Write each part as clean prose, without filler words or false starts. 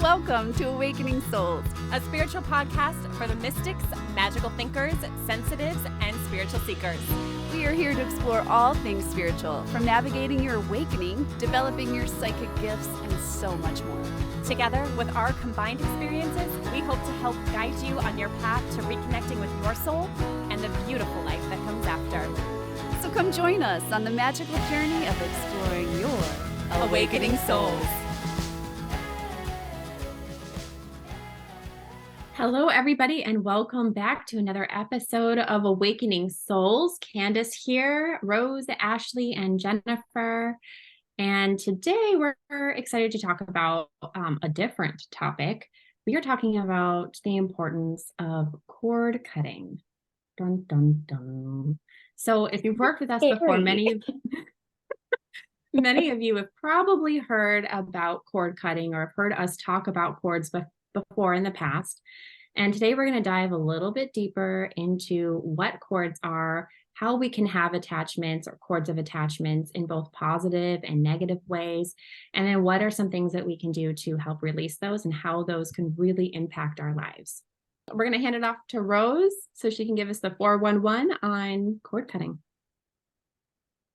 Welcome to Awakening Souls. A spiritual podcast for the mystics, magical thinkers, sensitives, and spiritual seekers. We are here to explore all things spiritual, from navigating your awakening, developing your psychic gifts, and so much more. Together, with our combined experiences, we hope to help guide you on your path to reconnecting with your soul and the beautiful life that comes after. So come join us on the magical journey of exploring your Awakening Souls. Hello, everybody, and welcome back to another episode of Awakening Souls. Candace here, Rose, Ashley, and Jennifer. And today we're excited to talk about a different topic. We are talking about the importance of cord cutting. Dun, dun, dun. So if you've worked with us before, many of you have probably heard about cord cutting or have heard us talk about cords before in the past. And today we're going to dive a little bit deeper into what cords are, how we can have attachments or cords of attachments in both positive and negative ways, and then what are some things that we can do to help release those and how those can really impact our lives. We're going to hand it off to Rose so she can give us the 411 on cord cutting.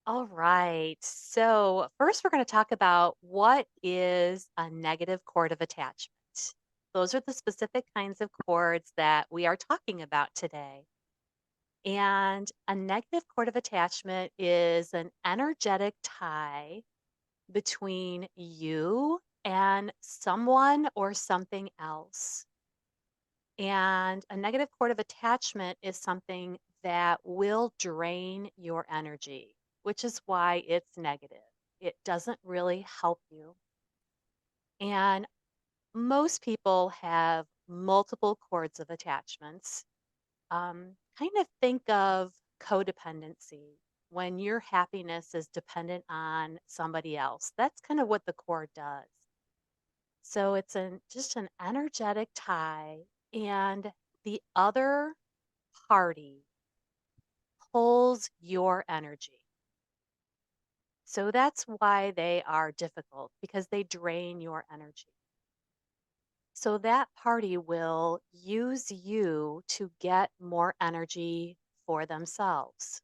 All right. So, first, we're going to talk about what is a negative cord of attachment. Those are the specific kinds of cords that we are talking about today. And a negative cord of attachment is an energetic tie between you and someone or something else. And a negative cord of attachment is something that will drain your energy, which is why it's negative. It doesn't really help you. And most people have multiple cords of attachments. Kind of think of codependency when your happiness is dependent on somebody else. That's kind of what the cord does. So it's just an energetic tie, and the other party pulls your energy. So that's why they are difficult, because they drain your energy. So that party will use you to get more energy for themselves.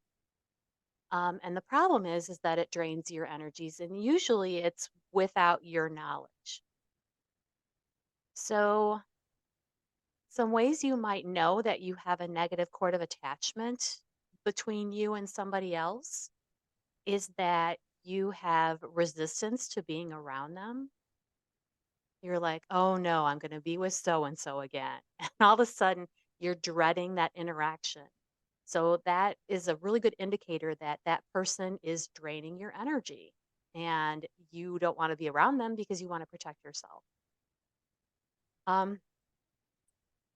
And the problem is that it drains your energies, and usually it's without your knowledge. So some ways you might know that you have a negative cord of attachment between you and somebody else is that you have resistance to being around them. You're like, oh no, I'm going to be with so and so again. And all of a sudden, you're dreading that interaction. So that is a really good indicator that that person is draining your energy and you don't want to be around them because you want to protect yourself.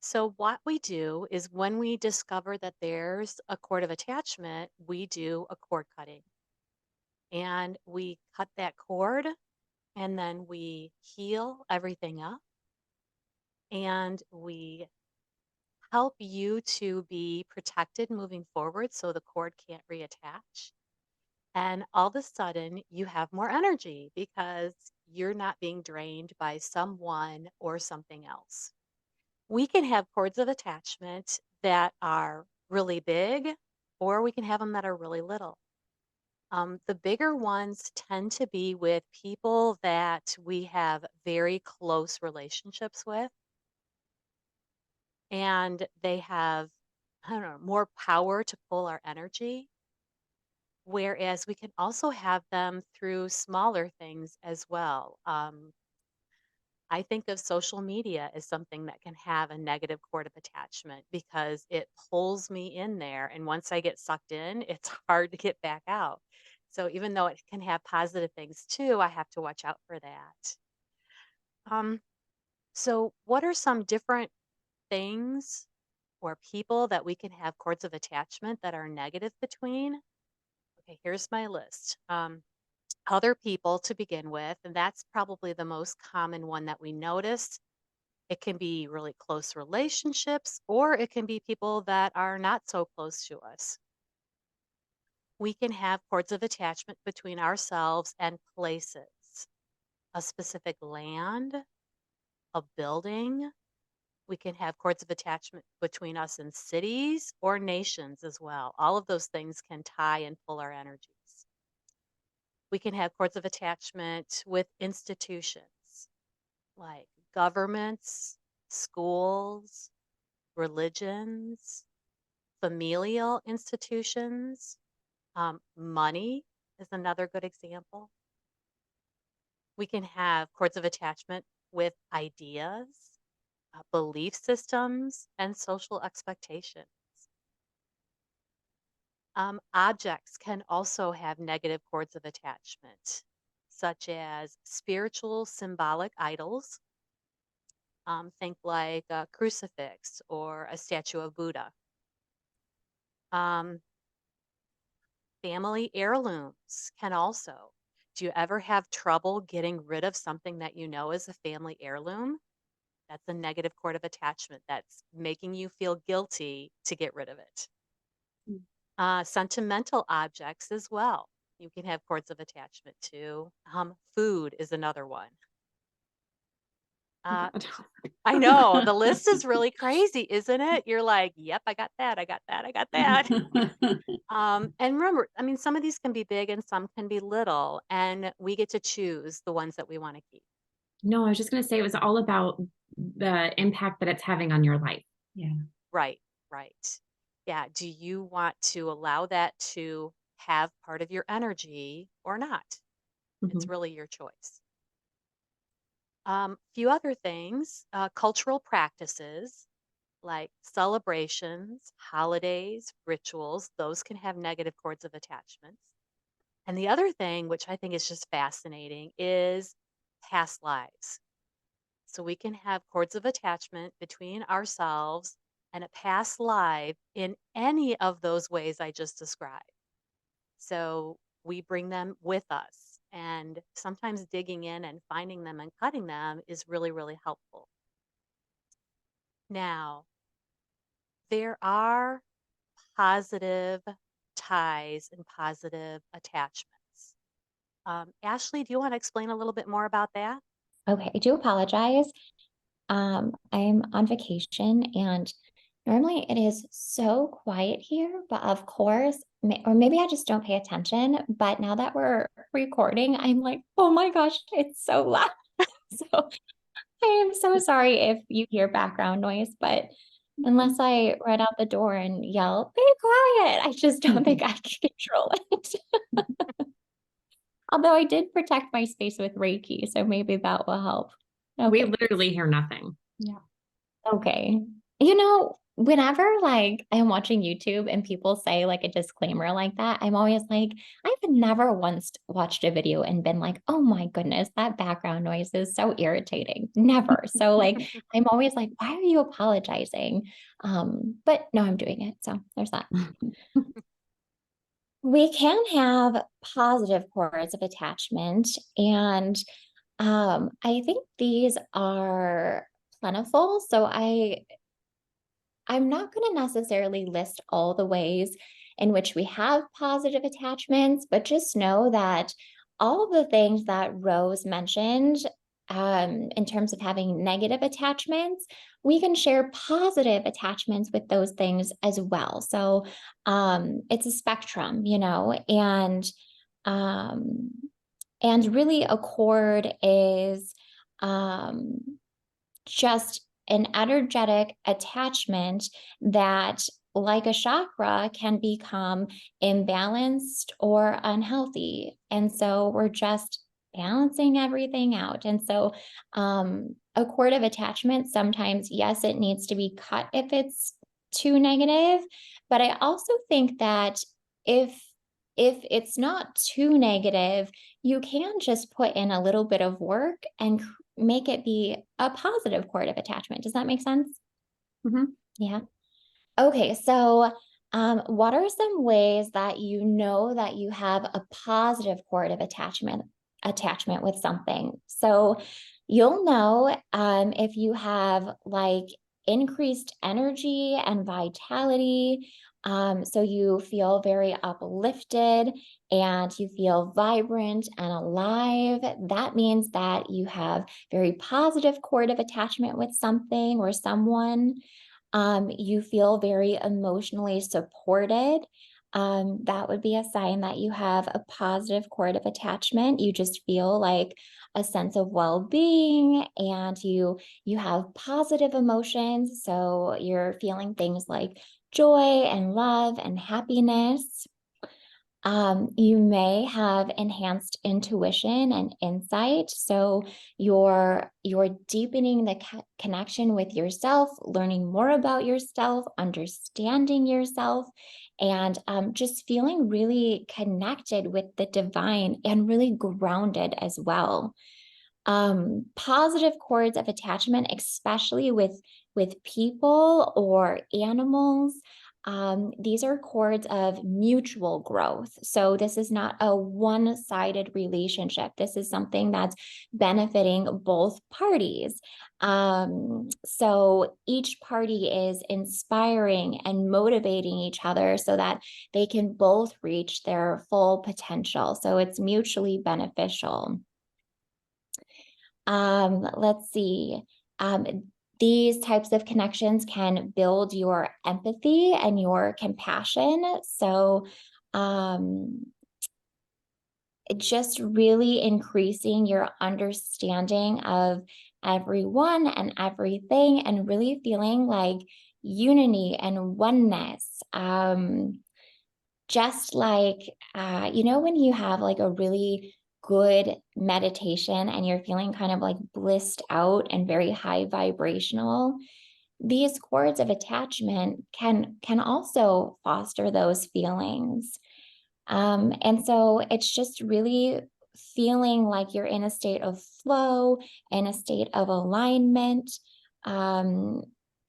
So what we do is when we discover that there's a cord of attachment, we do a cord cutting. And we cut that cord, and then we heal everything up, and we help you to be protected moving forward so the cord can't reattach. And all of a sudden, you have more energy because you're not being drained by someone or something else. We can have cords of attachment that are really big, or we can have them that are really little. The bigger ones tend to be with people that we have very close relationships with, and they have, I don't know, more power to pull our energy. Whereas we can also have them through smaller things as well. I think of social media as something that can have a negative cord of attachment because it pulls me in there. And once I get sucked in, it's hard to get back out. So even though it can have positive things too, I have to watch out for that. So what are some different things or people that we can have cords of attachment that are negative between? Okay, here's my list. Other people to begin with, and that's probably the most common one that we notice. It can be really close relationships, or it can be people that are not so close to us. We can have cords of attachment between ourselves and places, a specific land, a building. We can have cords of attachment between us and cities or nations as well. All of those things can tie and pull our energies. We can have cords of attachment with institutions like governments, schools, religions, familial institutions. Money is another good example. We can have cords of attachment with ideas, belief systems, and social expectations. Objects can also have negative cords of attachment, such as spiritual symbolic idols. Think like a crucifix or a statue of Buddha. Family heirlooms can also. Do you ever have trouble getting rid of something that you know is a family heirloom? That's a negative cord of attachment that's making you feel guilty to get rid of it. Sentimental objects as well. You can have cords of attachment to. Food is another one. I know the list is really crazy, isn't it? You're like, yep, I got that. I got that. I got that. And remember, I mean, some of these can be big and some can be little, and we get to choose the ones that we want to keep. No, I was just going to say it was all about the impact that it's having on your life. Yeah. Right, right. Yeah. Do you want to allow that to have part of your energy or not? It's really your choice. Few other things, cultural practices like celebrations, holidays, rituals, those can have negative cords of attachments. And the other thing, which I think is just fascinating, is past lives. So we can have cords of attachment between ourselves and a past life in any of those ways I just described. So we bring them with us, and sometimes digging in and finding them and cutting them is really, really helpful. Now, there are positive ties and positive attachments. Ashley, do you want to explain a little bit more about that? Okay, I do apologize. I'm on vacation and normally it is so quiet here, but of course, or maybe I just don't pay attention. But now that we're recording, I'm like, oh my gosh, it's so loud. So I am so sorry if you hear background noise, but unless I run out the door and yell, be quiet, I just don't think I can control it. Although I did protect my space with Reiki, so maybe that will help. Okay. We literally hear nothing. Yeah. Okay. You know, whenever like I'm watching YouTube and people say like a disclaimer like that, I'm always like, I've never once watched a video and been like, oh my goodness, that background noise is so irritating. Never. So like, I'm always like, why are you apologizing? But no, I'm doing it. So there's that. We can have positive cords of attachment, and I think these are plentiful. So I'm not going to necessarily list all the ways in which we have positive attachments, but just know that all of the things that Rose mentioned in terms of having negative attachments, we can share positive attachments with those things as well. So it's a spectrum, you know, um, and really a cord is just an energetic attachment that, like a chakra, can become imbalanced or unhealthy. And so we're just balancing everything out. And so a cord of attachment, sometimes, yes, it needs to be cut if it's too negative. But I also think that if it's not too negative, you can just put in a little bit of work and make it be a positive cord of attachment. Does that make sense? Yeah. Okay. So what are some ways that you know that you have a positive cord of attachment with something? So you'll know if you have like increased energy and vitality, So you feel very uplifted and you feel vibrant and alive. That means that you have very positive cord of attachment with something or someone. You feel very emotionally supported. That would be a sign that you have a positive cord of attachment. You just feel like a sense of well-being, and you have positive emotions. So you're feeling things like joy and love and happiness. You may have enhanced intuition and insight. So you're deepening the connection with yourself, learning more about yourself, understanding yourself, and just feeling really connected with the divine and really grounded as well. Positive cords of attachment, especially with people or animals. These are cords of mutual growth. So this is not a one-sided relationship. This is something that's benefiting both parties. So each party is inspiring and motivating each other so that they can both reach their full potential. So it's mutually beneficial. Let's see. These types of connections can build your empathy and your compassion. So, just really increasing your understanding of everyone and everything, and really feeling like unity and oneness. Just like, when you have like a really good meditation and you're feeling kind of like blissed out and very high vibrational, these cords of attachment can also foster those feelings. And so it's just really feeling like you're in a state of flow, in a state of alignment, um,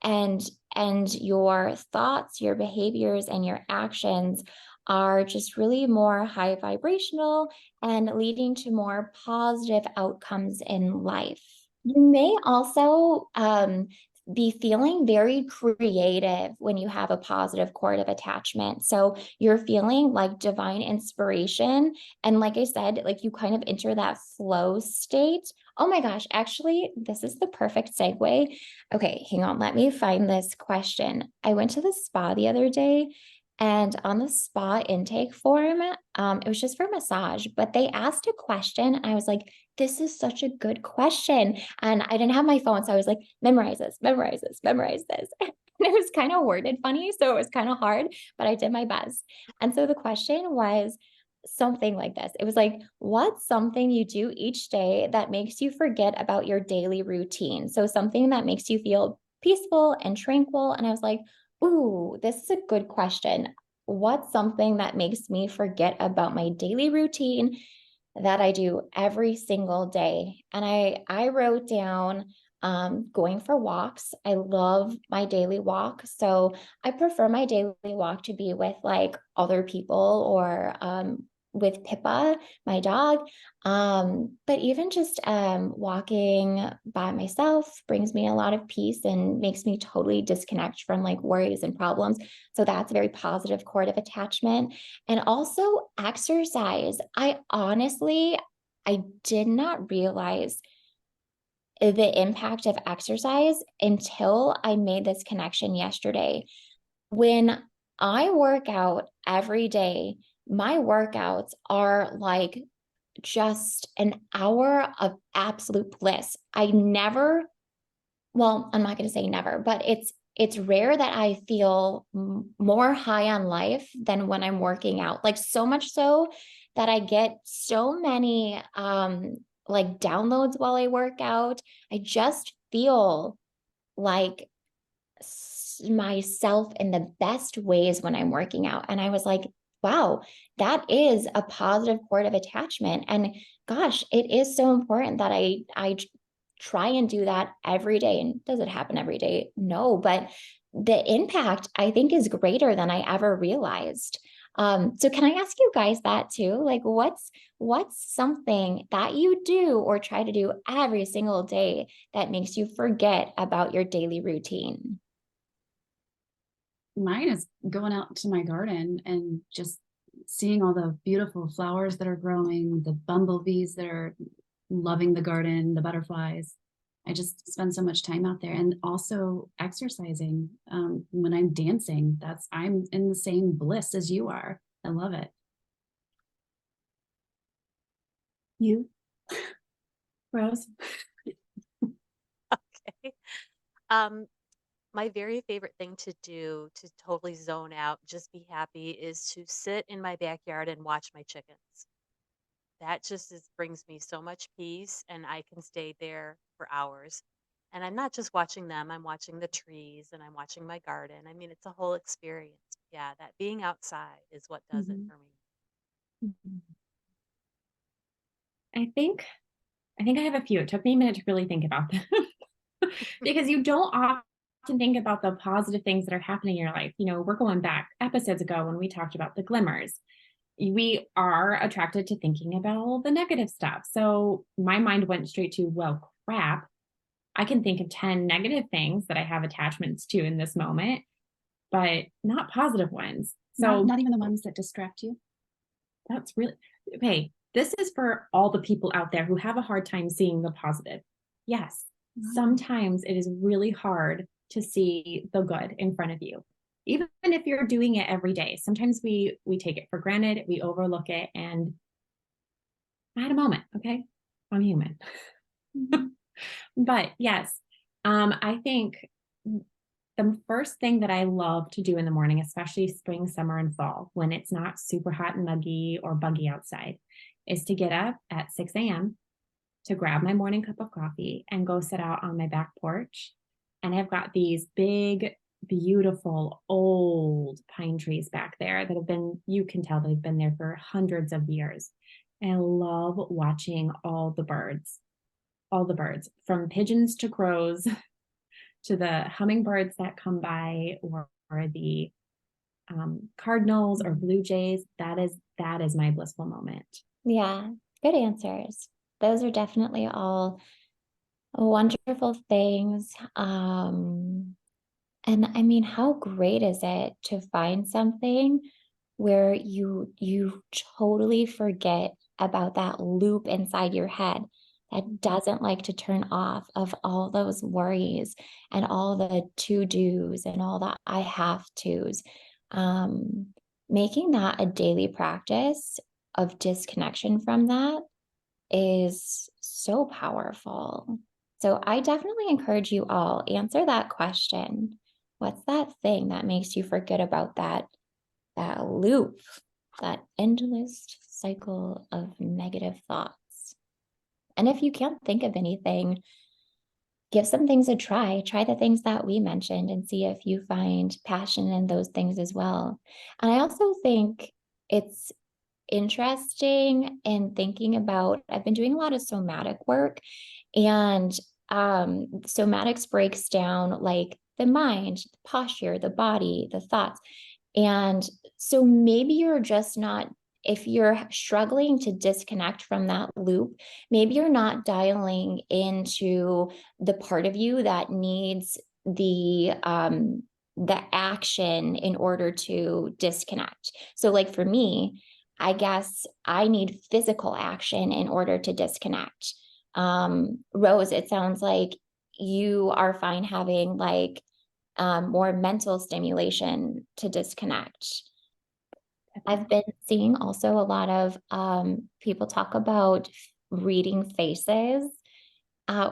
and your thoughts, your behaviors, and your actions are just really more high vibrational and leading to more positive outcomes in life. You may also be feeling very creative when you have a positive cord of attachment. So you're feeling like divine inspiration. And like I said, like you kind of enter that flow state. Oh my gosh, actually, this is the perfect segue. Okay, hang on, let me find this question. I went to the spa the other day, and on the spa intake form, it was just for massage, but they asked a question. And I was like, this is such a good question. And I didn't have my phone. So I was like, memorize this, memorize this, memorize this. And it was kind of worded funny. So it was kind of hard, but I did my best. And so the question was something like this. It was like, what's something you do each day that makes you forget about your daily routine? So something that makes you feel peaceful and tranquil. And I was like, ooh, this is a good question. What's something that makes me forget about my daily routine that I do every single day? And I wrote down going for walks. I love my daily walk. So I prefer my daily walk to be with like other people or with Pippa, my dog. But even just walking by myself brings me a lot of peace and makes me totally disconnect from like worries and problems. So that's a very positive cord of attachment. And also exercise. I did not realize the impact of exercise until I made this connection yesterday. When I work out every day, my workouts are like just an hour of absolute bliss. I'm not going to say never, but it's rare that I feel more high on life than when I'm working out. Like so much so that I get so many like downloads while I work out. I just feel like myself in the best ways when I'm working out. And I was like, wow, that is a positive cord of attachment. And gosh, it is so important that I try and do that every day. And does it happen every day? No, but the impact I think is greater than I ever realized. So can I ask you guys that too? Like what's something that you do or try to do every single day that makes you forget about your daily routine? mine is going out to my garden and just seeing all the beautiful flowers that are growing, the bumblebees that are loving the garden, the butterflies. I just spend so much time out there, and also exercising. When I'm dancing, I'm in the same bliss as you are. I love it. You, Rose? Okay. My very favorite thing to do to totally zone out, just be happy, is to sit in my backyard and watch my chickens. That just brings me so much peace, and I can stay there for hours. And I'm not just watching them, I'm watching the trees and I'm watching my garden. I mean, it's a whole experience. Yeah, that being outside is what does it Mhm. for me. Mhm. I think I have a few. It took me a minute to really think about them because you don't often think about the positive things that are happening in your life. We're going back episodes ago when we talked about the glimmers. We are attracted to thinking about all the negative stuff. So my mind went straight to, well, crap. I can think of 10 negative things that I have attachments to in this moment, but not positive ones. So Not even the ones that distract you. that's really okay. This is for all the people out there who have a hard time seeing the positive. Yes, sometimes it is really hard to see the good in front of you. Even if you're doing it every day, sometimes we take it for granted, we overlook it, and I had a moment, okay? I'm human. But yes, I think the first thing that I love to do in the morning, especially spring, summer, and fall, when it's not super hot and muggy or buggy outside, is to get up at 6 a.m. to grab my morning cup of coffee and go sit out on my back porch. And I've got these big, beautiful, old pine trees back there that have been, you can tell they've been there for hundreds of years. And I love watching all the birds, from pigeons to crows to the hummingbirds that come by, or the cardinals or blue jays. That is my blissful moment. Yeah, good answers. Those are definitely all wonderful things. And I mean, how great is it to find something where you totally forget about that loop inside your head that doesn't like to turn off, of all those worries and all the to-dos and all the I have tos. Um, Making that a daily practice of disconnection from that is so powerful. So I definitely encourage you all, answer that question. What's that thing that makes you forget about that loop, that endless cycle of negative thoughts? And if you can't think of anything, give some things a try. Try the things that we mentioned and see if you find passion in those things as well. And I also think it's interesting in thinking about, I've been doing a lot of somatic work, and somatics breaks down like the mind, the posture, the body, the thoughts. And so maybe you're just not, if you're struggling to disconnect from that loop, maybe you're not dialing into the part of you that needs the action in order to disconnect. So like for me, I guess I need physical action in order to disconnect. Rose, it sounds like you are fine having like more mental stimulation to disconnect. I've been seeing also a lot of people talk about reading faces,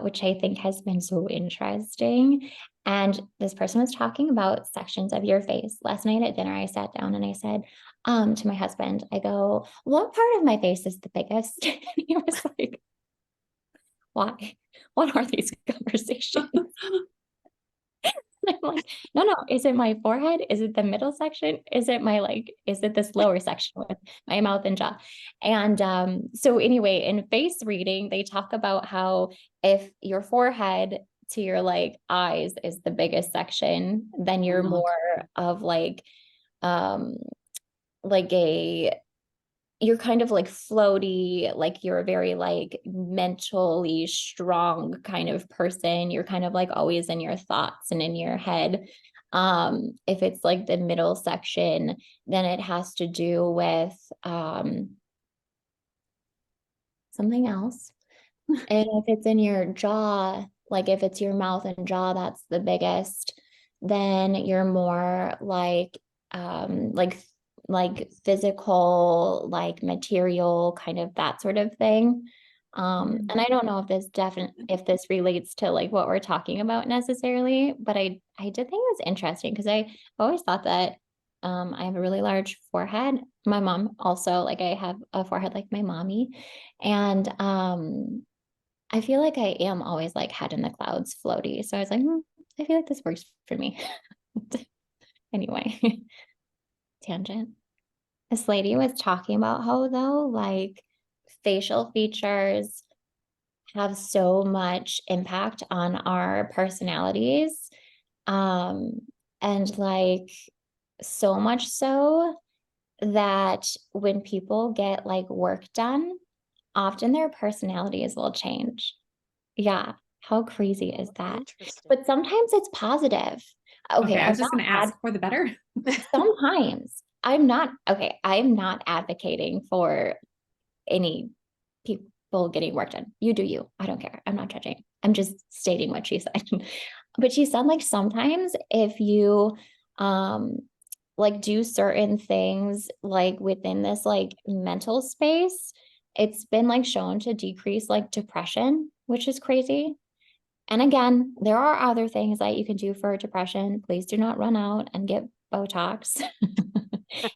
which I think has been so interesting. And this person was talking about sections of your face. Last night at dinner, I sat down and I said to my husband, I go, what part of my face is the biggest? And he was like, why? What are these conversations? I'm like, no, is it my forehead? Is it the middle section? Is it this lower section with my mouth and jaw? And so anyway, in face reading, they talk about how if your forehead to your like eyes is the biggest section, then you're more of um you're kind of like floaty, like you're a very like mentally strong kind of person. You're kind of like always in your thoughts and in your head. If it's like the middle section, then it has to do with something else. And if it's in your jaw, like if it's your mouth and jaw, that's the biggest, then you're more like physical, like material, kind of that sort of thing. And I don't know if this relates to like what we're talking about necessarily, but I did think it was interesting because I always thought that I have a really large forehead. My mom also, like I have a forehead like my mommy. And I feel like I am always like head in the clouds floaty. So I was like, I feel like this works for me. Anyway, tangent. This lady was talking about how though, like facial features have so much impact on our personalities. And like so much so that when people get like work done, often their personalities will change. Yeah. How crazy is that? Interesting. But sometimes it's positive. Okay, I was just going to ask for the better. sometimes I'm not advocating for any people getting work done. You do you. I don't care. I'm not judging. I'm just stating what she said. But she said like sometimes if you like do certain things like within this like mental space, it's been like shown to decrease like depression, which is crazy. And again, there are other things that you can do for depression. Please do not run out and get Botox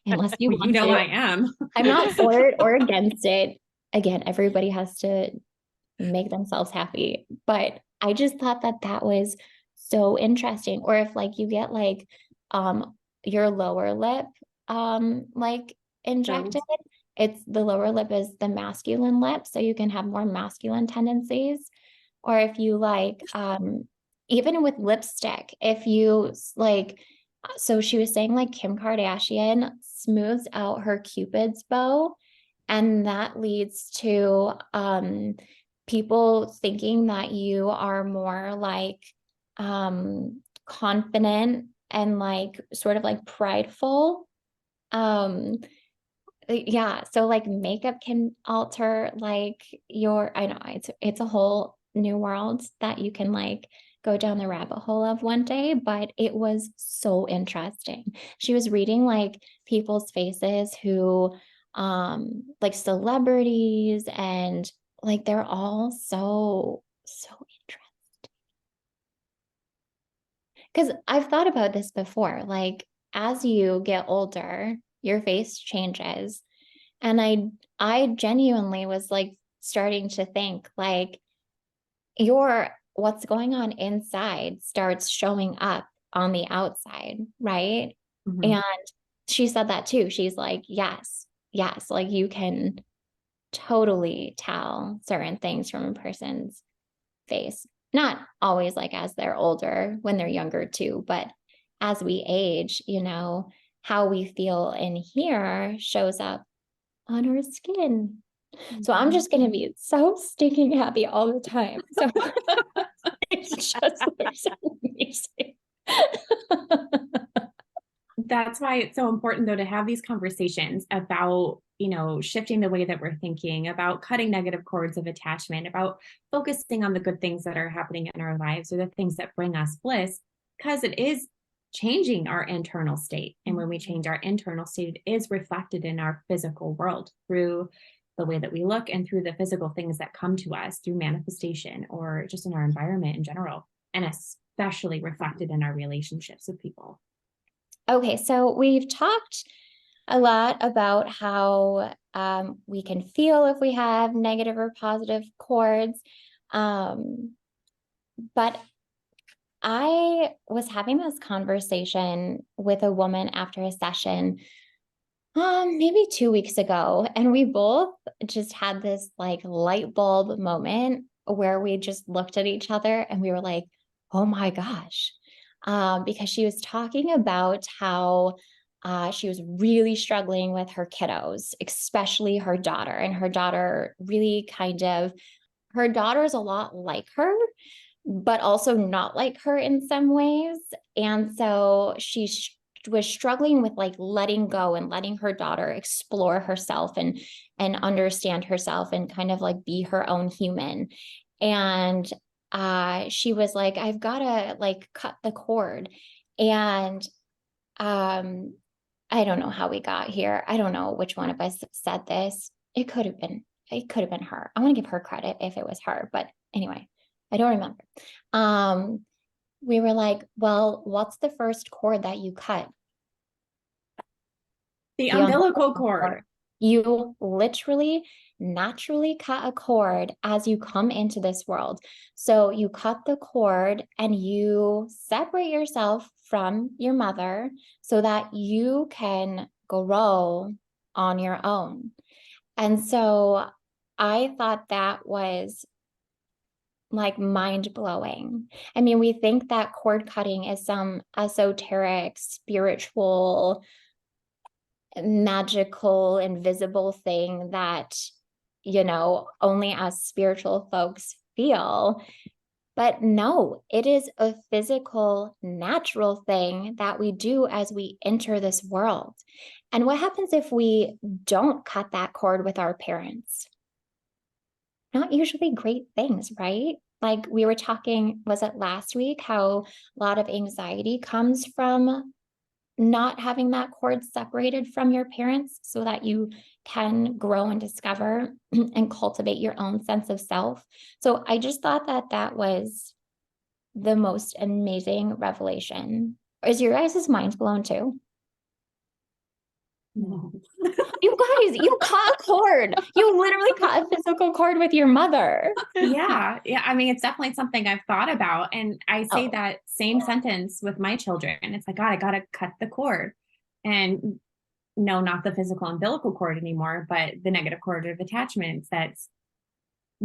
unless you want to. I am. I'm not for it or against it. Again, everybody has to make themselves happy. But I just thought that that was so interesting. Or if like you get like your lower lip like injected, it's the lower lip is the masculine lip, so you can have more masculine tendencies. Or if you like even with lipstick, if you like, so she was saying like Kim Kardashian smooths out her Cupid's bow, and that leads to people thinking that you are more like confident and like sort of like prideful. Yeah, so like makeup can alter like your, I know it's a whole new world that you can like go down the rabbit hole of one day, but it was so interesting. She was reading like people's faces who like celebrities, and like they're all so interesting. Because I've thought about this before, like as you get older, your face changes. And I genuinely was like starting to think like what's going on inside starts showing up on the outside, right? Mm-hmm. And she said that too. She's like, yes, like you can totally tell certain things from a person's face. Not always like as they're older, when they're younger too, but as we age, you know, how we feel in here shows up on our skin. So I'm just going to be so stinking happy all the time. So it's just looks amazing. That's why it's so important though to have these conversations about, you know, shifting the way that we're thinking, about cutting negative cords of attachment, about focusing on the good things that are happening in our lives or the things that bring us bliss, because it is changing our internal state. And when we change our internal state, it is reflected in our physical world through the way that we look and through the physical things that come to us through manifestation or just in our environment in general, and especially reflected in our relationships with people. Okay, so we've talked a lot about how we can feel if we have negative or positive cords. But I was having this conversation with a woman after a session maybe 2 weeks ago, and we both just had this like light bulb moment where we just looked at each other and we were like, oh my gosh. Because she was talking about how she was really struggling with her kiddos, especially her daughter. And her daughter really her daughter's a lot like her. but also not like her in some ways. And so she was struggling with like letting go and letting her daughter explore herself and understand herself and kind of like be her own human. And she was like, I've got to like cut the cord. And I don't know how we got here. I don't know which one of us said this. It could have been her. I want to give her credit if it was her, but anyway, I don't remember. We were like, well, what's the first cord that you cut? The umbilical cord. You literally naturally cut a cord as you come into this world. So you cut the cord and you separate yourself from your mother so that you can grow on your own. And so I thought that was like mind-blowing. I mean, we think that cord cutting is some esoteric, spiritual, magical, invisible thing that, you know, only us spiritual folks feel. But no, it is a physical, natural thing that we do as we enter this world. And what happens if we don't cut that cord with our parents? Not usually great things, right? Like we were talking, was it last week, how a lot of anxiety comes from not having that cord separated from your parents so that you can grow and discover and cultivate your own sense of self. So I just thought that that was the most amazing revelation. Is your guys' minds blown too? No. You guys, you cut a cord. You literally cut a physical cord with your mother. Yeah. I mean, it's definitely something I've thought about. And I say that same sentence with my children. It's like, God, I got to cut the cord. And no, not the physical umbilical cord anymore, but the negative cord of attachments that's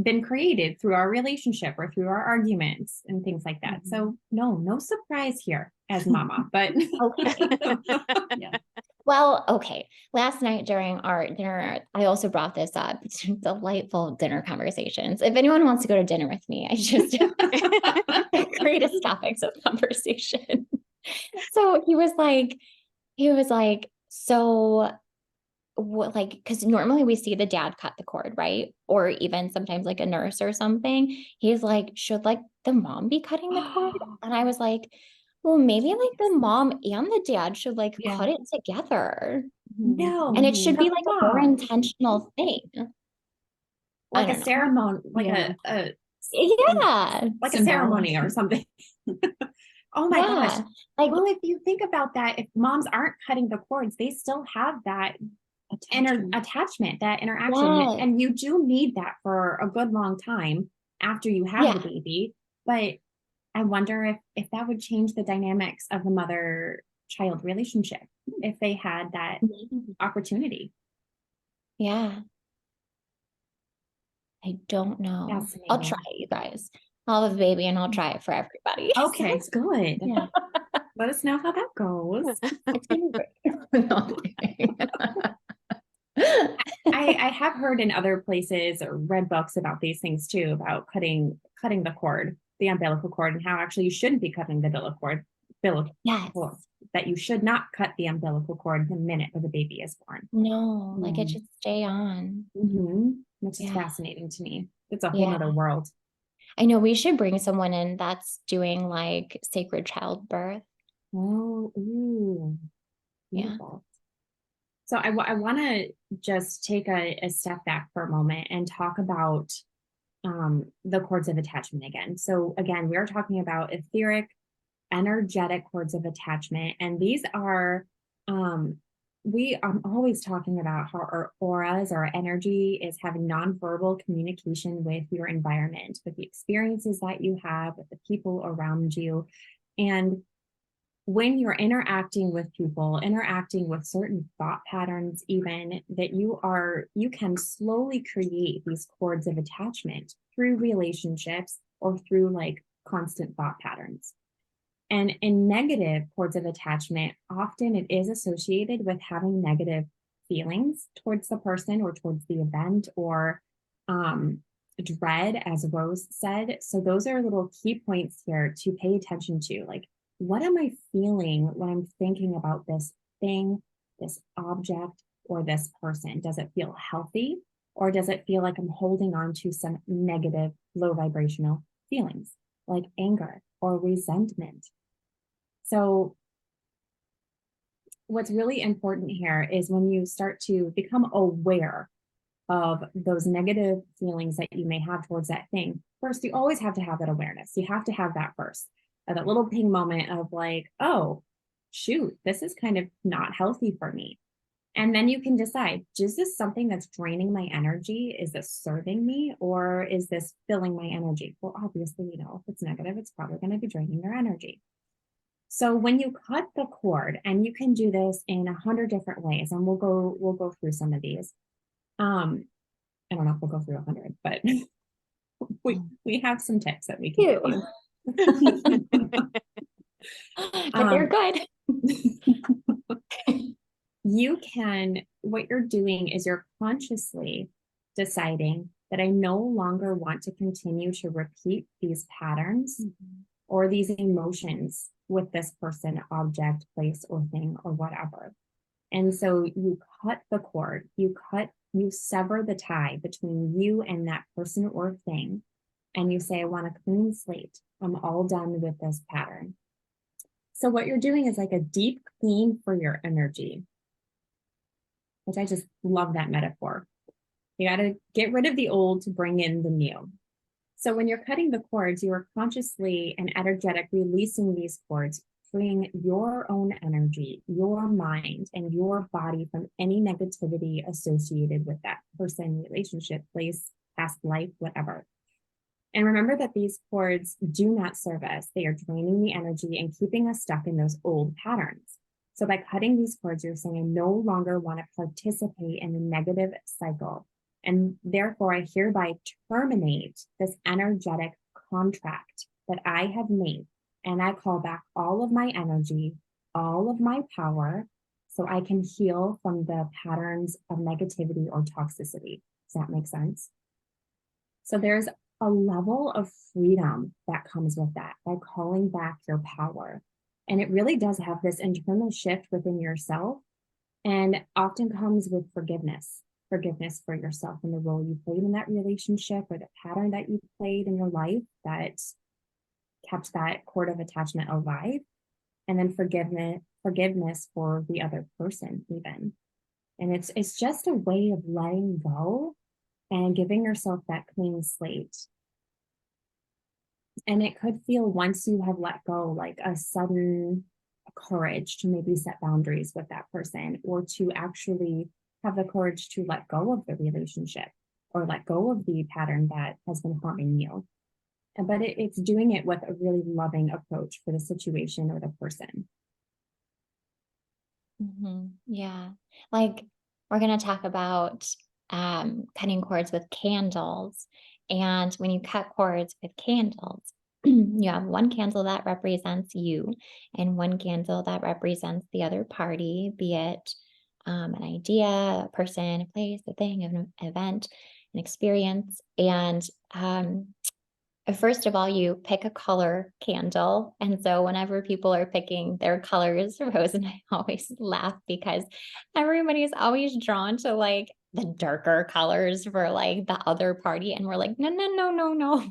been created through our relationship or through our arguments and things like that. Mm-hmm. So no surprise here as mama, but okay. Yeah. Well, okay. Last night during our dinner, I also brought this up. Delightful dinner conversations. If anyone wants to go to dinner with me, I just greatest topics of conversation. So he was like, so what, like, because normally we see the dad cut the cord, right? Or even sometimes like a nurse or something. He's like, should like the mom be cutting the cord? And I was like, well, maybe like the mom and the dad should like cut it together. no. And it should be like a more intentional thing. Like a ceremony, like yeah. a Like a ceremony or something. Oh my gosh. Like, well, if you think about that, if moms aren't cutting the cords, they still have that attachment, that interaction. And you do need that for a good long time after you have the baby. But I wonder if that would change the dynamics of the mother-child relationship if they had that opportunity. Yeah. I don't know. I'll try it, you guys. I'll have a baby and I'll try it for everybody. Okay, good. Yeah. Let us know how that goes. It's gonna be great. I have heard in other places or read books about these things too, about cutting the cord, the umbilical cord, and how actually you shouldn't be cutting the umbilical cord. Yes. That you should not cut the umbilical cord the minute the baby is born. No, like it should stay on. Which is fascinating to me. It's a whole other world. I know we should bring someone in that's doing like sacred childbirth. Oh, ooh. Beautiful. So I want to just take a step back for a moment and talk about the cords of attachment again. So again, we're talking about etheric, energetic cords of attachment. And these are, I'm always talking about how our auras, our energy is having nonverbal communication with your environment, with the experiences that you have, with the people around you. And when you're interacting with people, interacting with certain thought patterns, even that you can slowly create these cords of attachment through relationships or through like constant thought patterns. And in negative cords of attachment, often it is associated with having negative feelings towards the person or towards the event or dread, as Rose said. So those are little key points here to pay attention to. Like, what am I feeling when I'm thinking about this thing, this object, or this person? Does it feel healthy, or does it feel like I'm holding on to some negative, low vibrational feelings like anger or resentment? So what's really important here is when you start to become aware of those negative feelings that you may have towards that thing, first, you always have to have that awareness. You have to have that first, that little ping moment of like, oh, shoot, this is kind of not healthy for me. And then you can decide, is this something that's draining my energy? Is this serving me, or is this filling my energy? Well, obviously, if it's negative, it's probably going to be draining your energy. So when you cut the cord, and you can do this in 100 different ways, and we'll go through some of these. I don't know if we'll go through 100, but we have some tips that we can give you. But they're good. What you're doing is you're consciously deciding that I no longer want to continue to repeat these patterns or these emotions with this person, object, place, or thing, or whatever. And so you cut the cord, you sever the tie between you and that person or thing. And you say, I want a clean slate. I'm all done with this pattern. So what you're doing is like a deep clean for your energy, which I just love that metaphor. You got to get rid of the old to bring in the new. So when you're cutting the cords, you are consciously and energetic releasing these cords, freeing your own energy, your mind, and your body from any negativity associated with that person, relationship, place, past life, whatever. And remember that these cords do not serve us. They are draining the energy and keeping us stuck in those old patterns. So by cutting these cords, you're saying, I no longer want to participate in the negative cycle. And therefore, I hereby terminate this energetic contract that I have made. And I call back all of my energy, all of my power, so I can heal from the patterns of negativity or toxicity. Does that make sense? So there's a level of freedom that comes with that by calling back your power. And it really does have this internal shift within yourself, and often comes with forgiveness for yourself and the role you played in that relationship, or the pattern that you played in your life that kept that cord of attachment alive. And then forgiveness for the other person even. And it's just a way of letting go and giving yourself that clean slate. And it could feel, once you have let go, like a sudden courage to maybe set boundaries with that person, or to actually have the courage to let go of the relationship, or let go of the pattern that has been harming you. But it's doing it with a really loving approach for the situation or the person. Yeah. Like, we're going to talk about cutting cords with candles. And when you cut cords with candles, you have one candle that represents you and one candle that represents the other party, be it an idea, a person, a place, a thing, an event, an experience. And first of all, you pick a color candle. And so whenever people are picking their colors, Rose and I always laugh because everybody's always drawn to like the darker colors for like the other party. And we're like, no.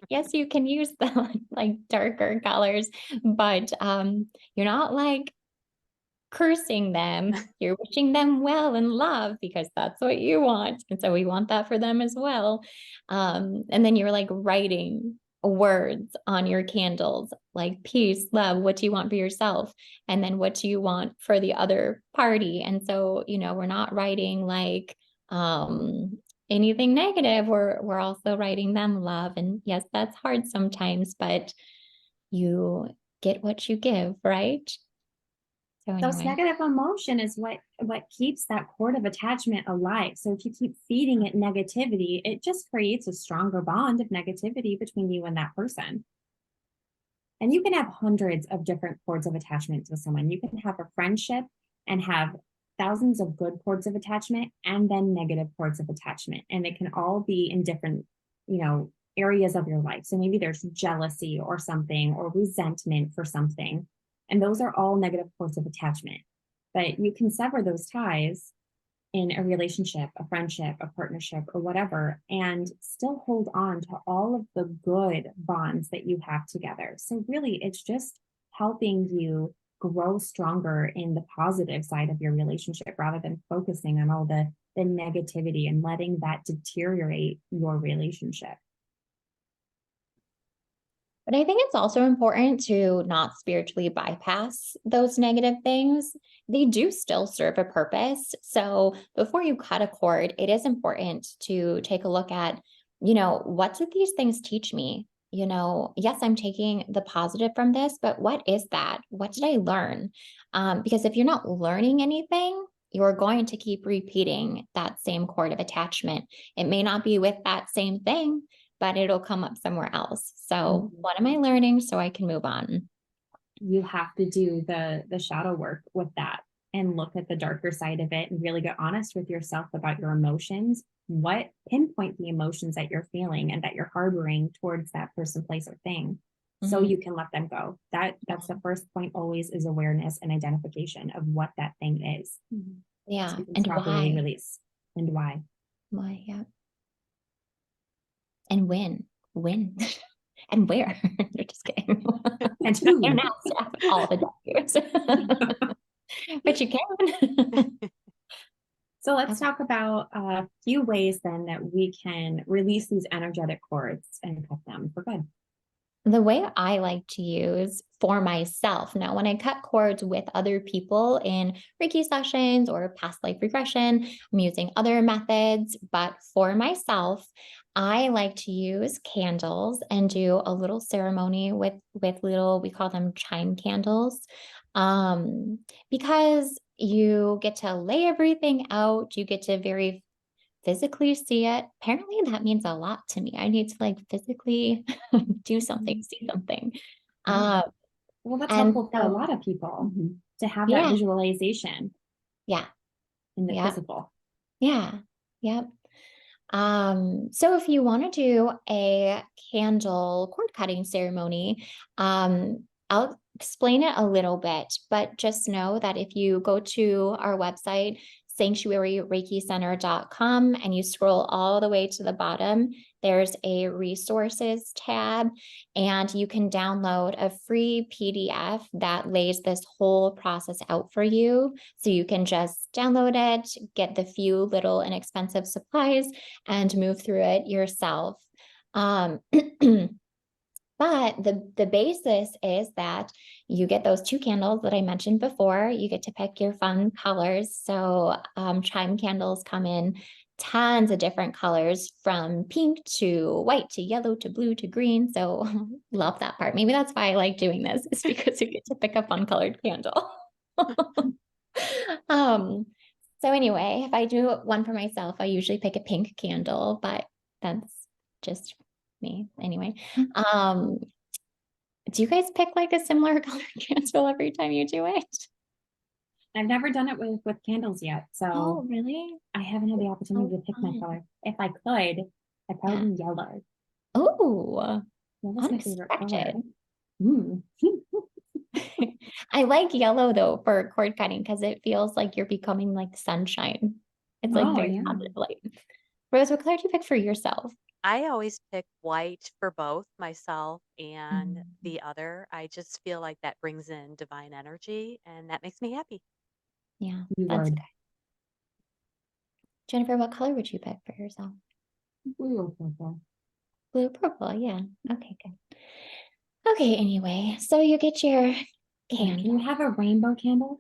Yes, you can use the like darker colors, but you're not like cursing them. You're wishing them well and love, because that's what you want. And so we want that for them as well. And then you're like writing words on your candles, like peace, love, what do you want for yourself? And then what do you want for the other party? And so, we're not writing like anything negative. We're also writing them love. And yes, that's hard sometimes, but you get what you give, right? So anyway. Those negative emotion is what keeps that cord of attachment alive. So if you keep feeding it negativity, it just creates a stronger bond of negativity between you and that person. And you can have hundreds of different cords of attachment with someone. You can have a friendship and have thousands of good cords of attachment and then negative cords of attachment. And it can all be in different, areas of your life. So maybe there's jealousy or something, or resentment for something. And those are all negative cords of attachment. But you can sever those ties in a relationship, a friendship, a partnership, or whatever, and still hold on to all of the good bonds that you have together. So really, it's just helping you grow stronger in the positive side of your relationship rather than focusing on all the negativity and letting that deteriorate your relationship. But I think it's also important to not spiritually bypass those negative things. They do still serve a purpose. So before you cut a cord, it is important to take a look at, what did these things teach me? Yes, I'm taking the positive from this, but what is that? What did I learn? Because if you're not learning anything, you're going to keep repeating that same cord of attachment. It may not be with that same thing, but it'll come up somewhere else. So what am I learning so I can move on? You have to do the shadow work with that and look at the darker side of it and really get honest with yourself about your emotions. Pinpoint the emotions that you're feeling and that you're harboring towards that person, place, or thing, so you can let them go. That's the first point always, is awareness and identification of what that thing is. Yeah. So And properly why? release. And why. Why, yeah. And when and where. You're just kidding. And who. You don't have to have all the doctors. But you can. So let's talk about a few ways then that we can release these energetic cords and cut them for good. The way I like to use for myself, now when I cut cords with other people in Reiki sessions or past life regression, I'm using other methods, but for myself, I like to use candles and do a little ceremony with little, we call them chime candles, because you get to lay everything out, you get to very physically see it. Apparently that means a lot to me. I need to physically do something, see something. Well, that's And helpful for a lot of people to have that Yeah. visualization Yeah. in the Yeah. physical. Yeah. Yep. So if you want to do a candle cord cutting ceremony, I'll explain it a little bit, but just know that if you go to our website, sanctuaryreikicenter.com, and you scroll all the way to the bottom, there's a resources tab, and you can download a free PDF that lays this whole process out for you. So you can just download it, get the few little inexpensive supplies, and move through it yourself. But the basis is that you get those 2 candles that I mentioned before. You get to pick your fun colors. So chime candles come in tons of different colors, from pink to white to yellow to blue to green. So love that part. Maybe that's why I like doing this, is because you get to pick a fun colored candle. So anyway, if I do one for myself, I usually pick a pink candle, but that's just me anyway. Do you guys pick a similar color candle every time you do it? I've never done it with candles yet, so Oh, really? I haven't had the opportunity to pick my color. If I could, I'd probably be yellow. Oh, Yellow's my favorite color. unexpected. I like yellow though for cord cutting because it feels like you're becoming like sunshine. It's very positive light. Rose, what color do you pick for yourself? I always pick white for both myself and the other. I just feel like that brings in divine energy and that makes me happy. Yeah, You that's would. good. Jennifer, what color would you pick for yourself? Blue or purple. Blue, purple, yeah. Okay, good. Okay, anyway, so you get your Can candle. you have a rainbow candle?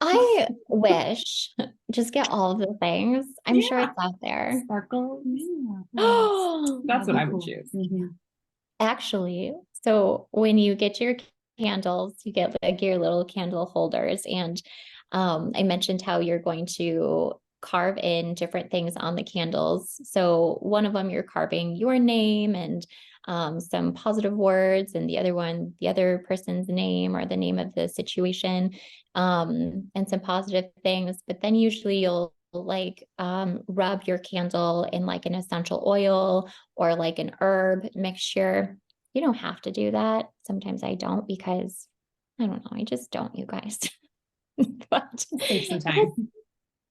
I wish. Just get all of the things. I'm sure it's out there. Sparkles. Oh, That's what I would choose. actually, so when you get your candles, you get your little candle holders, and I mentioned how you're going to carve in different things on the candles. So one of them, you're carving your name and some positive words, and the other one, the other person's name or the name of the situation, and some positive things. But then usually you'll like rub your candle in like an essential oil or like an herb mixture. You don't have to do that. Sometimes I don't, because I don't know, I just don't, you guys. But Save some time.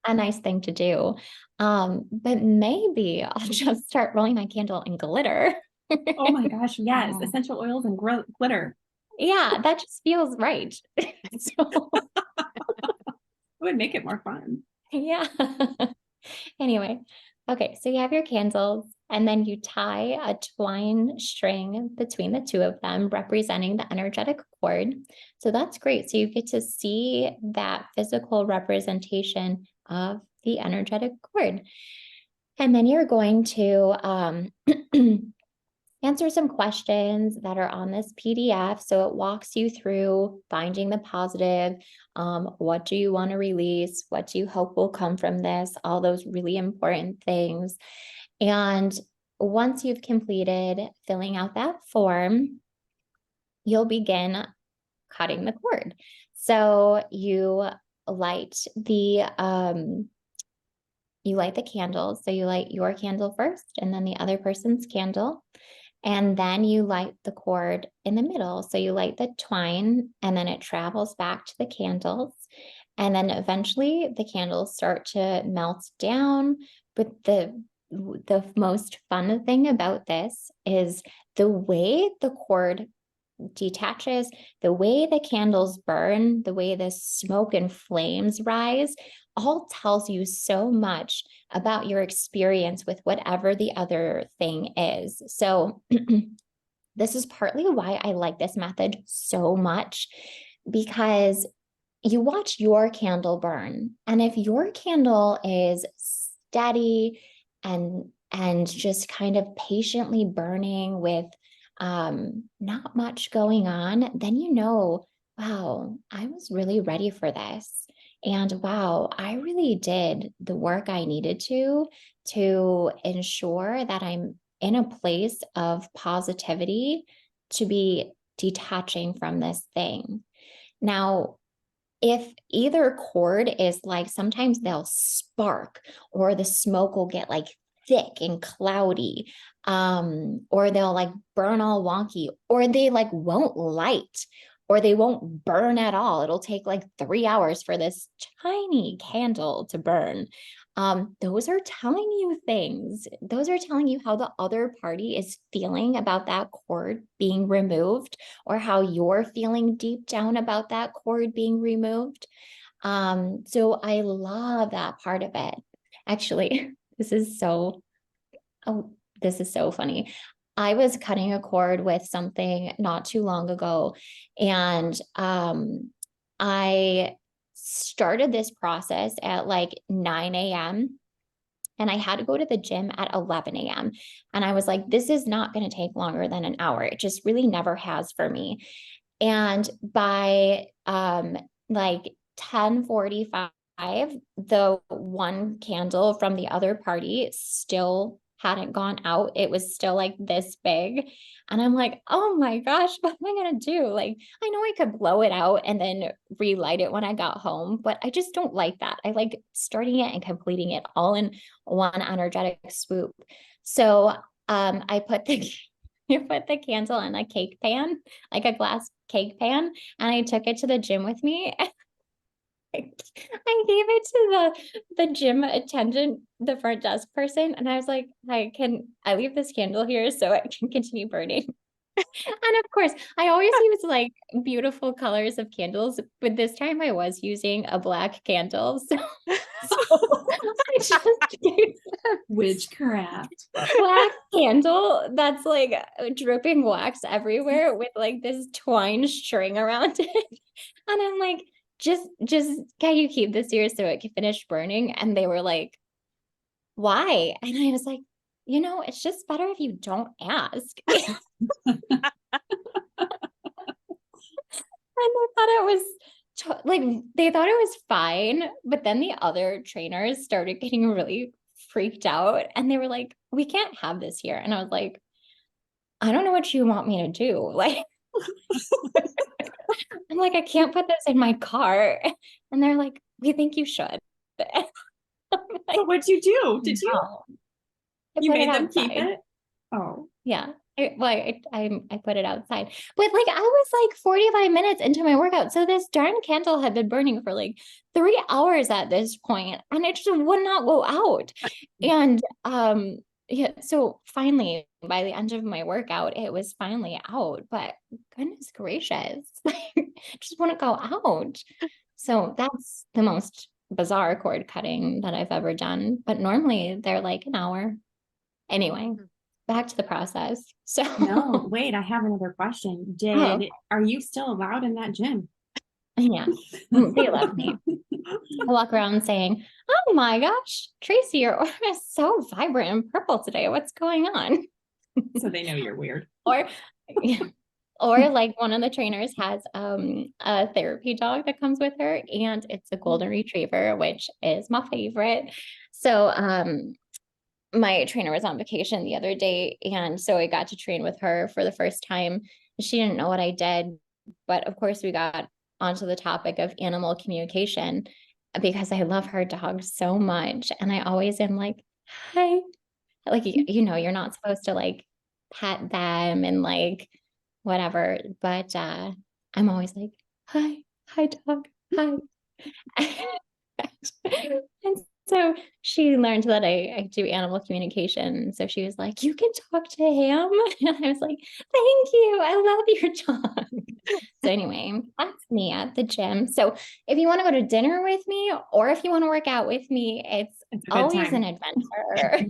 a nice thing to do. But maybe I'll just start rolling my candle in glitter. Oh my gosh, yes. Yeah. Essential oils and glitter. Yeah, that just feels right. So, It would make it more fun. yeah. Anyway, okay, so you have your candles, and then you tie a twine string between the two of them, representing the energetic cord. So that's great. So you get to see that physical representation of the energetic cord. And then you're going to answer some questions that are on this PDF. So it walks you through finding the positive. What do you want to release? What do you hope will come from this? All those really important things. And once you've completed filling out that form, you'll begin cutting the cord. So you light the candles. So you light your candle first, and then the other person's candle. And then you light the cord in the middle. So you light the twine, and then it travels back to the candles. And then eventually the candles start to melt down. But the most fun thing about this is the way the cord detaches, the way the candles burn, the way the smoke and flames rise, all tells you so much about your experience with whatever the other thing is. So this is partly why I like this method so much, because you watch your candle burn, and if your candle is steady and just kind of patiently burning with not much going on, then you know, wow, I was really ready for this. And wow, I really did the work I needed to ensure that I'm in a place of positivity to be detaching from this thing. Now, if either cord is like, sometimes they'll spark, or the smoke will get like thick and cloudy, or they'll like burn all wonky, or they like won't light, or they won't burn at all. It'll take like 3 hours for this tiny candle to burn. Those are telling you things. Those are telling you how the other party is feeling about that cord being removed, or how you're feeling deep down about that cord being removed. So I love that part of it. Actually, this is so funny. I was cutting a cord with something not too long ago, and I started this process at like 9 a.m. and I had to go to the gym at 11 a.m. And I was like, this is not going to take longer than an hour. It just really never has for me. And by like 10:45, the one candle from the other party still hadn't gone out. It was still like this big. And I'm like, oh my gosh, what am I going to do? Like, I know I could blow it out and then relight it when I got home, but I just don't like that. I like starting it and completing it all in one energetic swoop. So I put the candle in a cake pan, like a glass cake pan, and I took it to the gym with me. I gave it to the gym attendant, the front desk person, and I was like, "Hi, can I leave this candle here so I can continue burning?" And of course, I always use like beautiful colors of candles, but this time I was using a black candle, so I just gave Witchcraft. black candle that's like dripping wax everywhere with like this twine string around it. And I'm like, just can you keep this here so it can finish burning? And they were like, why? And I was like, it's just better if you don't ask. And I thought it was like they thought it was fine, but then the other trainers started getting really freaked out and they were like, we can't have this here. And I was like, I don't know what you want me to do. Like, I'm like, I can't put this in my car. And they're like, we think you should. So what'd you do? Did you? No. I You put made it them keep outside. it? Oh. Yeah. I put it outside. But like I was like 45 minutes into my workout. So this darn candle had been burning for like 3 hours at this point, and it just would not go out. And yeah, so finally by the end of my workout, it was finally out. But goodness gracious, like just wouldn't go out. So that's the most bizarre cord cutting that I've ever done. But normally they're like an hour. Anyway, back to the process. So No, wait, I have another question. Are you still allowed in that gym? yeah, they love me. I walk around saying, oh my gosh, Tracy, your aura is so vibrant and purple today. What's going on? So they know you're weird. Or or like one of the trainers has a therapy dog that comes with her, and it's a golden retriever, which is my favorite. So my trainer was on vacation the other day, and so I got to train with her for the first time. She didn't know what I did, but of course we got onto the topic of animal communication because I love her dog so much, and I always am like, hi, like you're not supposed to like pet them and like whatever, but I'm always like, hi dog, hi. And so she learned that I do animal communication. So she was like, you can talk to him. And I was like, thank you. I love your dog. So anyway, that's me at the gym. So if you want to go to dinner with me or if you want to work out with me, it's a good always time. an adventure.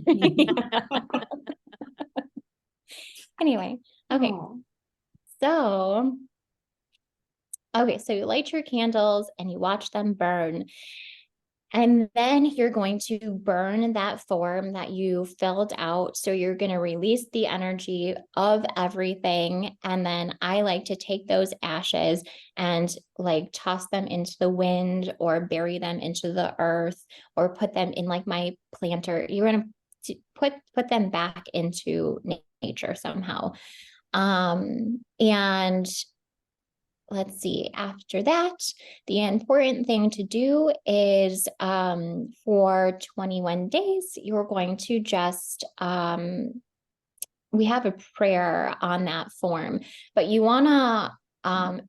Anyway, okay. Oh. So, okay, so you light your candles and you watch them burn. And then you're going to burn that form that you filled out. So you're going to release the energy of everything. And then I like to take those ashes and like toss them into the wind or bury them into the earth or put them in like my planter. You're going to put them back into nature somehow. And let's see, after that, the important thing to do is for 21 days, you're going to just, we have a prayer on that form, but you want to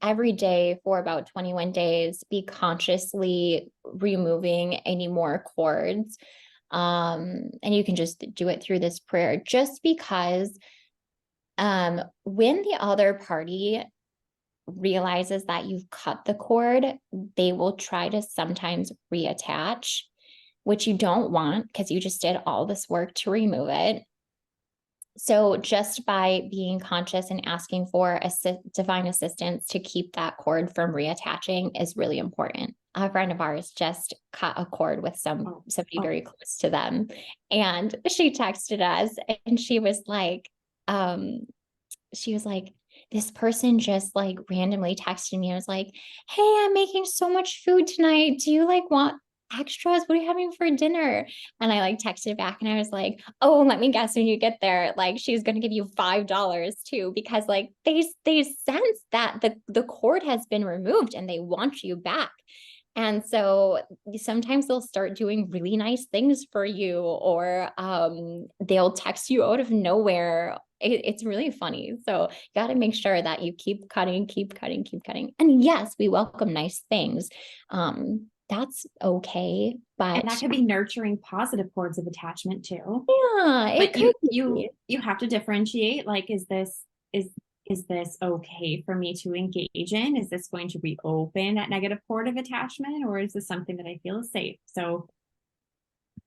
every day for about 21 days, be consciously removing any more cords. And you can just do it through this prayer just because when the other party realizes that you've cut the cord, they will try to sometimes reattach, which you don't want because you just did all this work to remove it. So just by being conscious and asking for divine assistance to keep that cord from reattaching is really important. A friend of ours just cut a cord with somebody very close to them. And she texted us and she was like, this person just like randomly texted me. I was like, hey, I'm making so much food tonight. Do you like want extras? What are you having for dinner? And I like texted back and I was like, oh, let me guess when you get there, like she's going to give you $5 too, because like they sense that the cord has been removed and they want you back. And so sometimes they'll start doing really nice things for you, or they'll text you out of nowhere. It's really funny. So you got to make sure that you keep cutting. And yes, we welcome nice things. That's okay. But and that could be nurturing positive cords of attachment too. Yeah, it but could you have to differentiate. Like, is this okay for me to engage in? Is this going to reopen that negative cord of attachment, or is this something that I feel is safe? So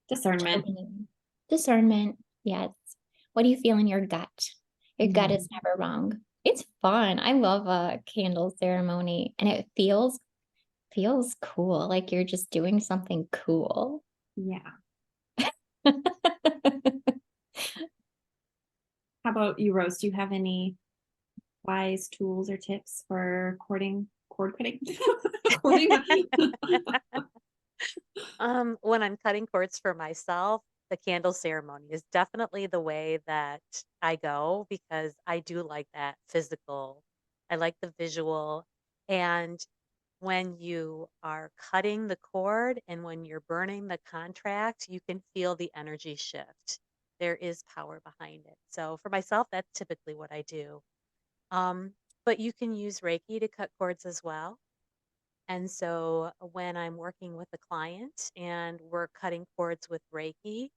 discernment. Yes. What do you feel in your gut? Your gut is never wrong. It's fun. I love a candle ceremony, and it feels cool. Like you're just doing something cool. Yeah. How about you, Rose? Do you have any wise tools or tips for cording cord cutting? Cording? When I'm cutting cords for myself, the candle ceremony is definitely the way that I go because I do like that physical. I like the visual. And when you are cutting the cord and when you're burning the contract, you can feel the energy shift. There is power behind it. So for myself, that's typically what I do. Um, but you can use Reiki to cut cords as well. And so when I'm working with a client and we're cutting cords with Reiki,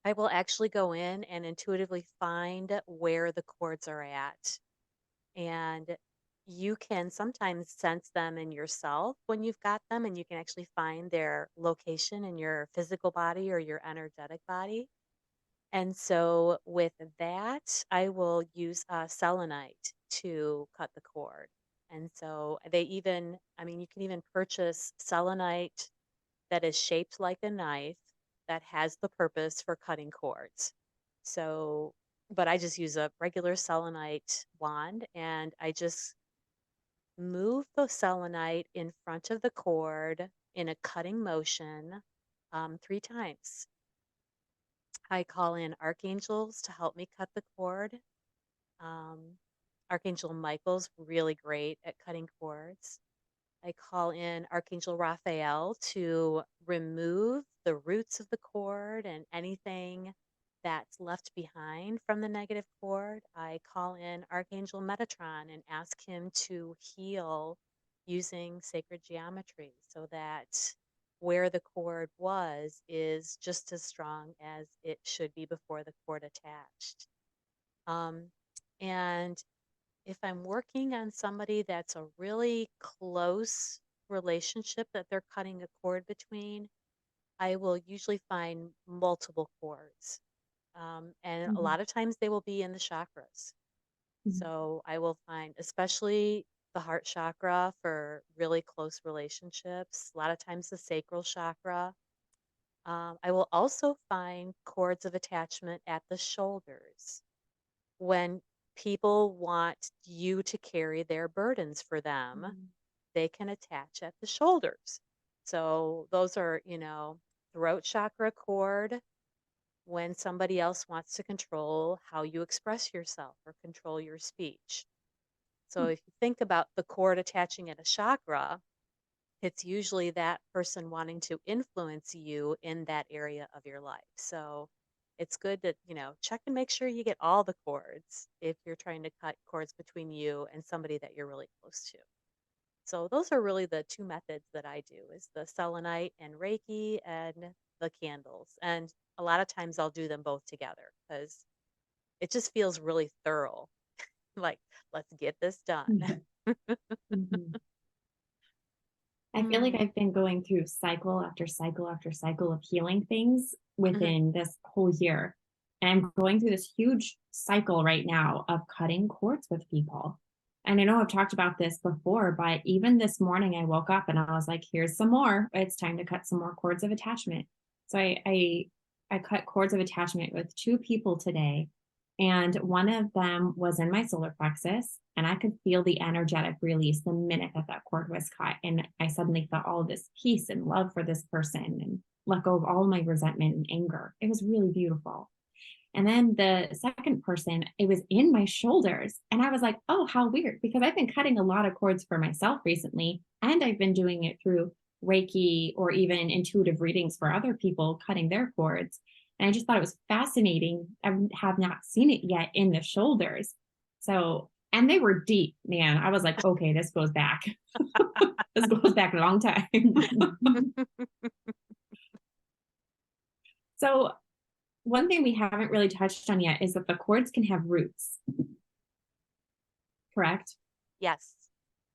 I will actually go in and intuitively find where the cords are at. And you can sometimes sense them in yourself when you've got them, and you can actually find their location in your physical body or your energetic body. And so with that, I will use selenite to cut the cord. And so they even, I mean, you can even purchase selenite that is shaped like a knife that has the purpose for cutting cords. So, but I just use a regular selenite wand and I just move the selenite in front of the cord in a cutting motion 3 times. I call in archangels to help me cut the cord. Um, Archangel Michael's really great at cutting cords. I call in Archangel Raphael to remove the roots of the cord and anything that's left behind from the negative cord. I call in Archangel Metatron and ask him to heal using sacred geometry so that where the cord was is just as strong as it should be before the cord attached. Um, and if I'm working on somebody that's a really close relationship that they're cutting a cord between, I will usually find multiple cords. And a Mhm. lot of times they will be in the chakras. Mhm. So I will find, especially the heart chakra for really close relationships, a lot of times the sacral chakra. I will also find cords of attachment at the shoulders when people want you to carry their burdens for them, they can attach at the shoulders. So those are, throat chakra cord when somebody else wants to control how you express yourself or control your speech. So if you think about the cord attaching at a chakra, it's usually that person wanting to influence you in that area of your life. So it's good to, check and make sure you get all the cords if you're trying to cut cords between you and somebody that you're really close to. So those are really the 2 methods that I do is the selenite and Reiki and the candles. And a lot of times I'll do them both together because it just feels really thorough. Like, let's get this done. Mhm. I feel like I've been going through cycle after cycle after cycle of healing things within this whole year. And I'm going through this huge cycle right now of cutting cords with people. And I know I've talked about this before, but even this morning I woke up and I was like, here's some more. It's time to cut some more cords of attachment. So I cut cords of attachment with 2 people today. And one of them was in my solar plexus, and I could feel the energetic release the minute that that cord was cut. And I suddenly felt all of this peace and love for this person and let go of all my resentment and anger. It was really beautiful. And then the second person, it was in my shoulders. And I was like, oh, how weird, because I've been cutting a lot of cords for myself recently. And I've been doing it through Reiki or even intuitive readings for other people cutting their cords. And I just thought it was fascinating. I have not seen it yet in the shoulders. So, and they were deep, man. I was like, okay, this goes back. This goes back a long time. So, one thing we haven't really touched on yet is that the cords can have roots, correct? Yes,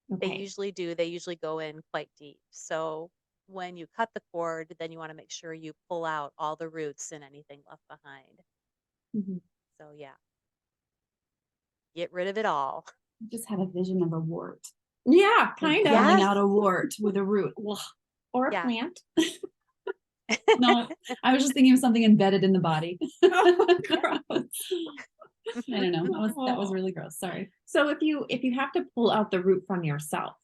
they Okay. usually do. They usually go in quite deep. So when you cut the cord, then you want to make sure you pull out all the roots and anything left behind. Mhm. So yeah, get rid of it all. Just had a vision of a wart. Yeah, kind of. Pulling Yes. out a wart with a root. Ugh. Or a Yeah. plant. No, I was just thinking of something embedded in the body. Oh, gross. I don't know. That was really gross. Sorry. So if you have to pull out the root from yourself,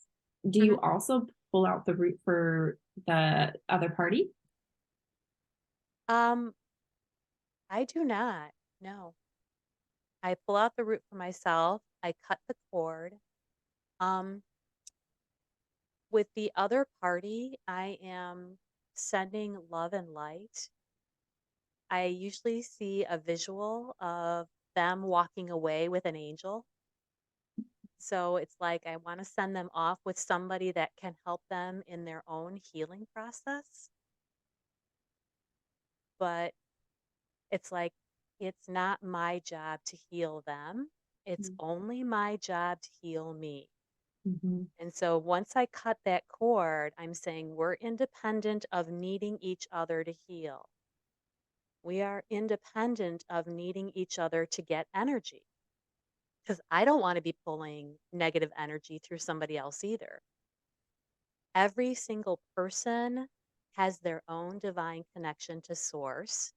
do you also pull out the root for the other party? Um, I do not. No. I pull out the root for myself. I cut the cord. Um, with the other party, I am sending love and light. I usually see a visual of them walking away with an angel. So it's like I want to send them off with somebody that can help them in their own healing process. But it's like, it's not my job to heal them. It's only my job to heal me. Mm-hmm. And so once I cut that cord, I'm saying we're independent of needing each other to heal. We are independent of needing each other to get energy. Because I don't want to be pulling negative energy through somebody else either. Every single person has their own divine connection to source.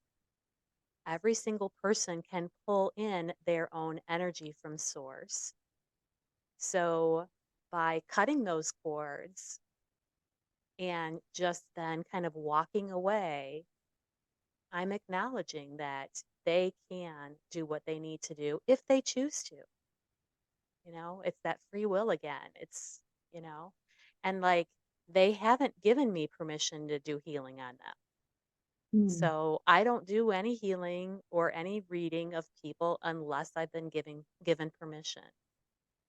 Every single person can pull in their own energy from source. So by cutting those cords and just then kind of walking away, I'm acknowledging that they can do what they need to do if they choose to. It's that free will again. It's, you know, and like they haven't given me permission to do healing on them. So I don't do any healing or any reading of people unless I've been given permission.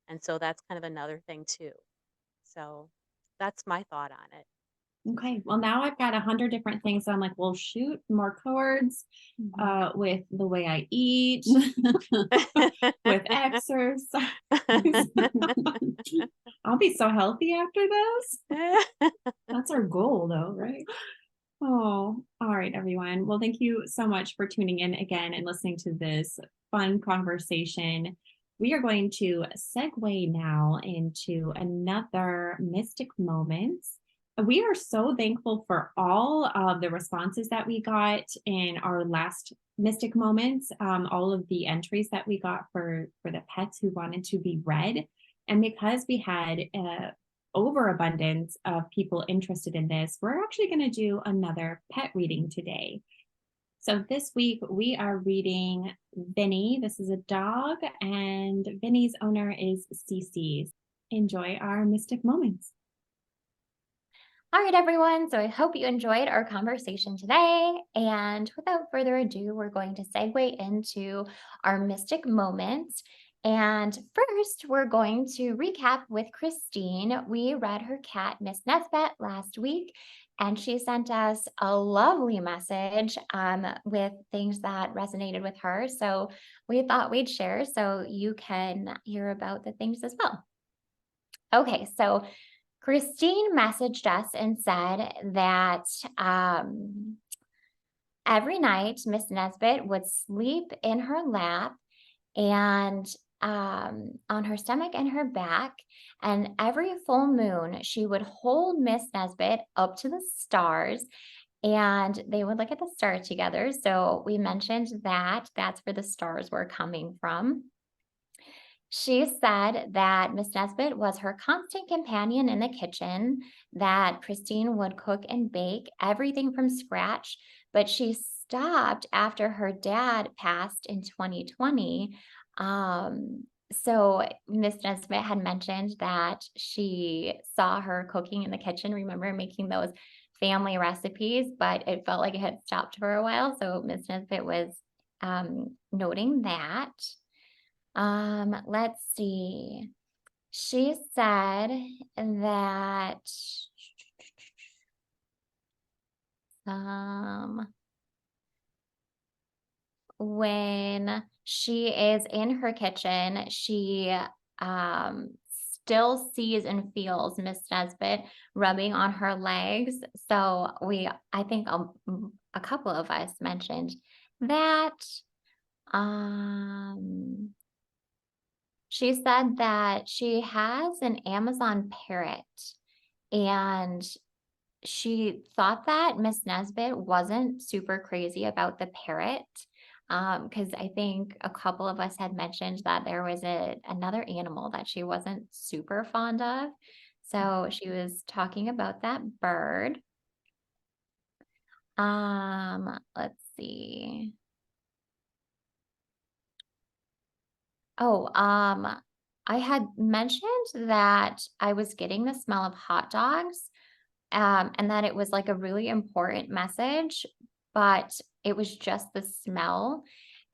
And so that's kind of another thing too. So that's my thought on it. Okay. Well, now I've got 100 different things. So I'm like, well, shoot, more cords with the way I eat, with exercise. I'll be so healthy after this. That's our goal, though, right? Oh, all right, everyone. Well, thank you so much for tuning in again and listening to this fun conversation. We are going to segue now into another mystic moments. We are so thankful for all of the responses that we got in our last mystic moments, all of the entries that we got for the pets who wanted to be read. And because we had overabundance of people interested in this, we're actually going to do another pet reading today. So this week we are reading Vinny. This is a dog, and Vinny's owner is Cece. Enjoy our mystic moments. All right, everyone. So I hope you enjoyed our conversation today. And without further ado, we're going to segue into our mystic moments. And first, we're going to recap with Christine. We read her cat, Miss Nesbet, last week, and she sent us a lovely message with things that resonated with her. So we thought we'd share so you can hear about the things as well. Okay, so Christine messaged us and said that every night Miss Nesbit would sleep in her lap and on her stomach and her back. And every full moon, she would hold Miss Nesbit up to the stars and they would look at the stars together. So we mentioned that that's where the stars were coming from. She said that Miss Nesbit was her constant companion in the kitchen, that Christine would cook and bake everything from scratch, but she stopped after her dad passed in 2020. So Miss Nesbit had mentioned that she saw her cooking in the kitchen, remember making those family recipes, but it felt like it had stopped for a while. So Miss Nesbit was noting that. Let's see. She said that when she is in her kitchen, she still sees and feels Miss Nesbit rubbing on her legs. So I think a couple of us mentioned that. She said that she has an Amazon parrot and she thought that Miss Nesbit wasn't super crazy about the parrot. Because I think a couple of us had mentioned that there was another animal that she wasn't super fond of. So she was talking about that bird. Let's see. Oh, I had mentioned that I was getting the smell of hot dogs, and that it was like a really important message, but it was just the smell.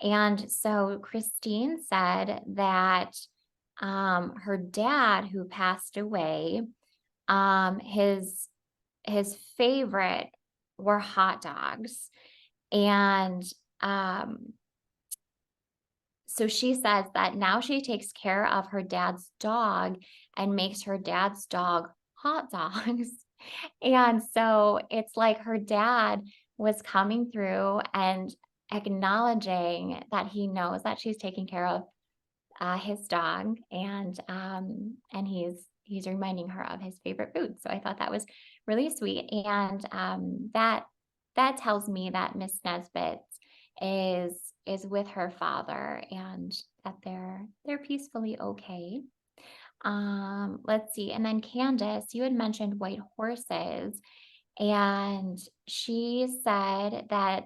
And so Christine said that her dad, who passed away, his favorite were hot dogs. And so she says that now she takes care of her dad's dog and makes her dad's dog hot dogs. And so it's like her dad was coming through and acknowledging that he knows that she's taking care of his dog, and he's reminding her of his favorite food. So I thought that was really sweet, and that tells me that Miss Nesbitt is with her father and that they're peacefully okay. Let's see. And then Candace, you had mentioned white horses, and she said that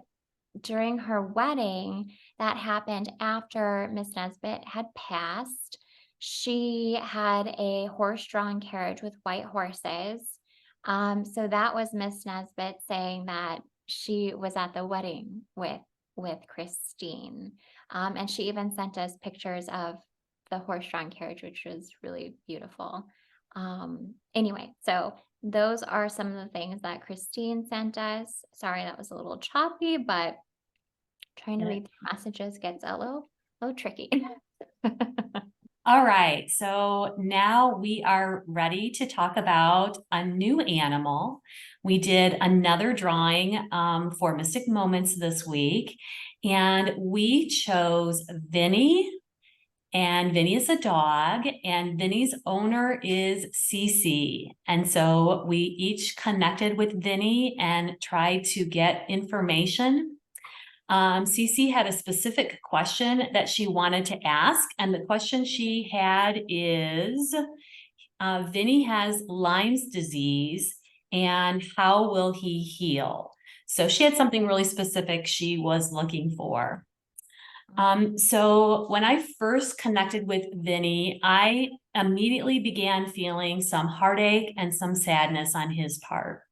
during her wedding that happened after Miss Nesbitt had passed, she had a horse-drawn carriage with white horses. So that was Miss Nesbitt saying that she was at the wedding with Christine. And she even sent us pictures of the horse-drawn carriage, which was really beautiful. Anyway, so those are some of the things that Christine sent us. Sorry, that was a little choppy, but trying to read the messages gets a little tricky. All right, so now we are ready to talk about a new animal. We did another drawing for Mystic Moments this week, and we chose Vinny. And Vinny is a dog, and Vinny's owner is Cece. And so we each connected with Vinny and tried to get information. Cece had a specific question that she wanted to ask, and the question she had is, Vinny has Lyme's disease, and how will he heal? So she had something really specific she was looking for. So when I first connected with Vinny, I immediately began feeling some heartache and some sadness on his part.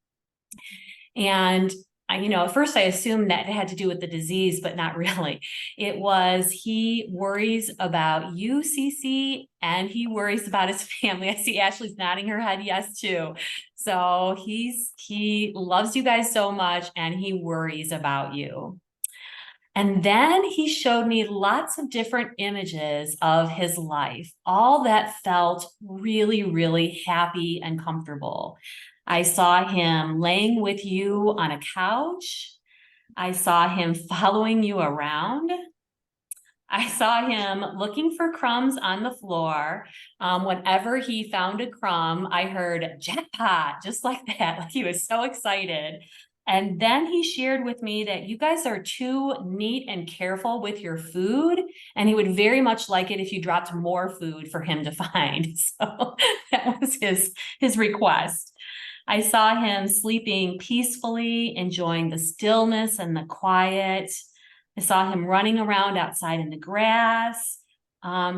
And at first I assumed that it had to do with the disease, but not really. It was, he worries about you, Cece, and he worries about his family. I see Ashley's nodding her head yes too. So he loves you guys so much, and he worries about you. And then he showed me lots of different images of his life, all that felt really, really happy and comfortable. I saw him laying with you on a couch. I saw him following you around. I saw him looking for crumbs on the floor. Whenever he found a crumb, I heard jackpot, just like that. Like he was so excited. And then he shared with me that you guys are too neat and careful with your food, and he would very much like it if you dropped more food for him to find. So that was his request. I saw him sleeping peacefully, enjoying the stillness and the quiet. I saw him running around outside in the grass.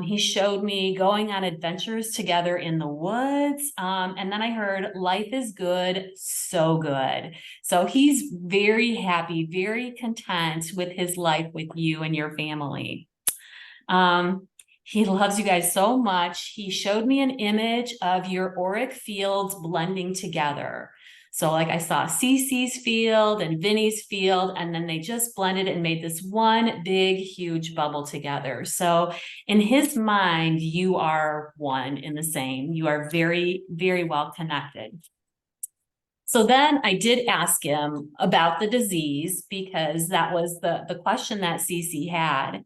He showed me going on adventures together in the woods. And then I heard life is good, so good. So he's very happy, very content with his life with you and your family. He loves you guys so much. He showed me an image of your auric fields blending together. So like I saw Cece's field and Vinny's field, and then they just blended and made this one big, huge bubble together. So in his mind, you are one in the same. You are very, very well connected. So then I did ask him about the disease, because that was the question that Cece had.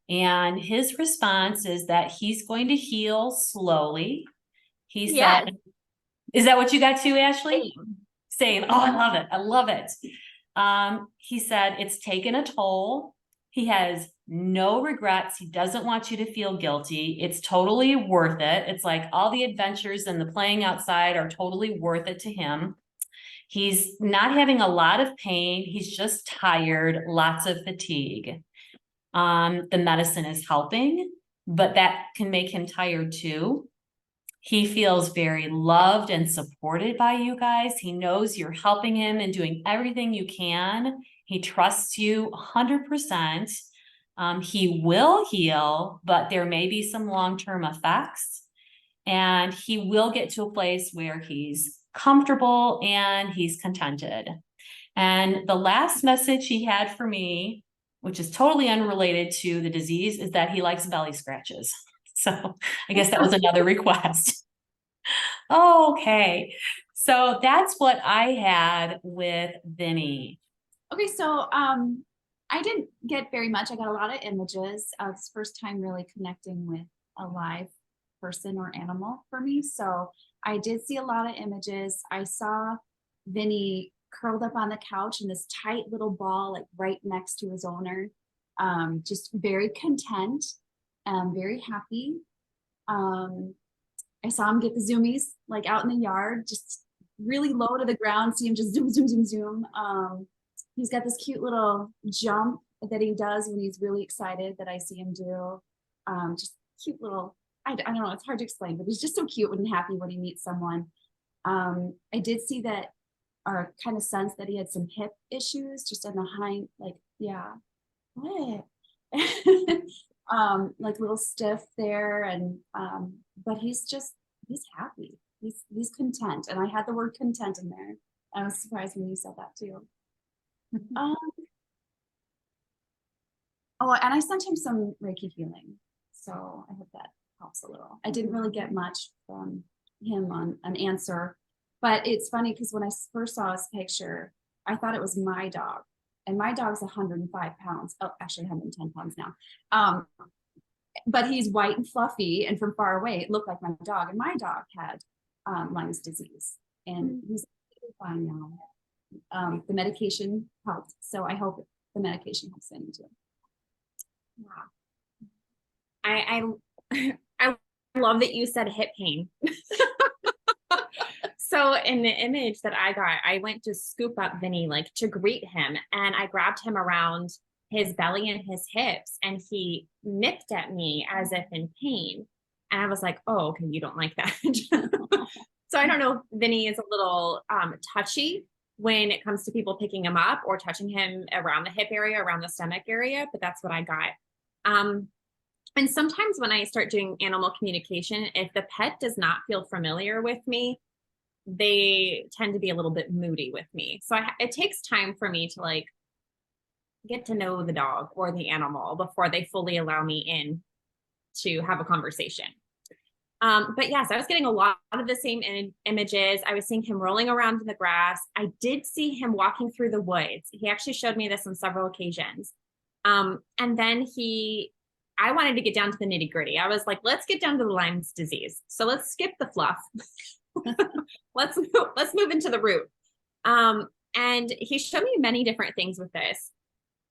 And his response is that he's going to heal slowly. He said, is that what you got too, Ashley? Same. Oh, I love it. I love it. He said it's taken a toll. He has no regrets. He doesn't want you to feel guilty. It's totally worth it. It's like all the adventures and the playing outside are totally worth it to him. He's not having a lot of pain. He's just tired, lots of fatigue. The medicine is helping, but that can make him tired too. He feels very loved and supported by you guys. He knows you're helping him and doing everything you can. He trusts you 100%. He will heal, but there may be some long-term effects. And he will get to a place where he's comfortable and he's contented. And the last message he had for me, which is totally unrelated to the disease, is that he likes belly scratches. So I guess that was another request. Okay. So that's what I had with Vinny. Okay, so I didn't get very much. I got a lot of images. It's the first time really connecting with a live person or animal for me. So I did see a lot of images. I saw Vinny curled up on the couch in this tight little ball, like right next to his owner. Just very content, very happy. I saw him get the zoomies like out in the yard, just really low to the ground. See him just zoom, zoom, zoom, zoom. He's got this cute little jump that he does when he's really excited that I see him do. Just cute little, I don't know, it's hard to explain, but he's just so cute and happy when he meets someone. I did see that, or kind of sense that he had some hip issues just on the hind, like, yeah, what? Like a little stiff there, and but he's happy. He's content, and I had the word content in there. I was surprised when you said that too. Oh, and I sent him some Reiki healing, so I hope that helps a little. I didn't really get much from him on an answer, but it's funny because when I first saw his picture, I thought it was my dog, and my dog's 105 pounds. Oh, actually 110 pounds now. But he's white and fluffy, and from far away, it looked like my dog, and my dog had Lyme's disease, and he's fine now. The medication helped, so I hope the medication helps him too. Wow. I love that you said hip pain. So in the image that I got, I went to scoop up Vinny, like to greet him, and I grabbed him around his belly and his hips, and he nipped at me as if in pain. And I was like, oh, okay, you don't like that. So I don't know if Vinny is a little touchy when it comes to people picking him up or touching him around the hip area, around the stomach area, but that's what I got. And sometimes when I start doing animal communication, if the pet does not feel familiar with me, they tend to be a little bit moody with me. So it takes time for me to like get to know the dog or the animal before they fully allow me in to have a conversation. But yes, I was getting a lot of the same images. I was seeing him rolling around in the grass. I did see him walking through the woods. He actually showed me this on several occasions. And then I wanted to get down to the nitty gritty. I was like, let's get down to the Lyme's disease. So let's skip the fluff. Let's move into the root. And he showed me many different things with this.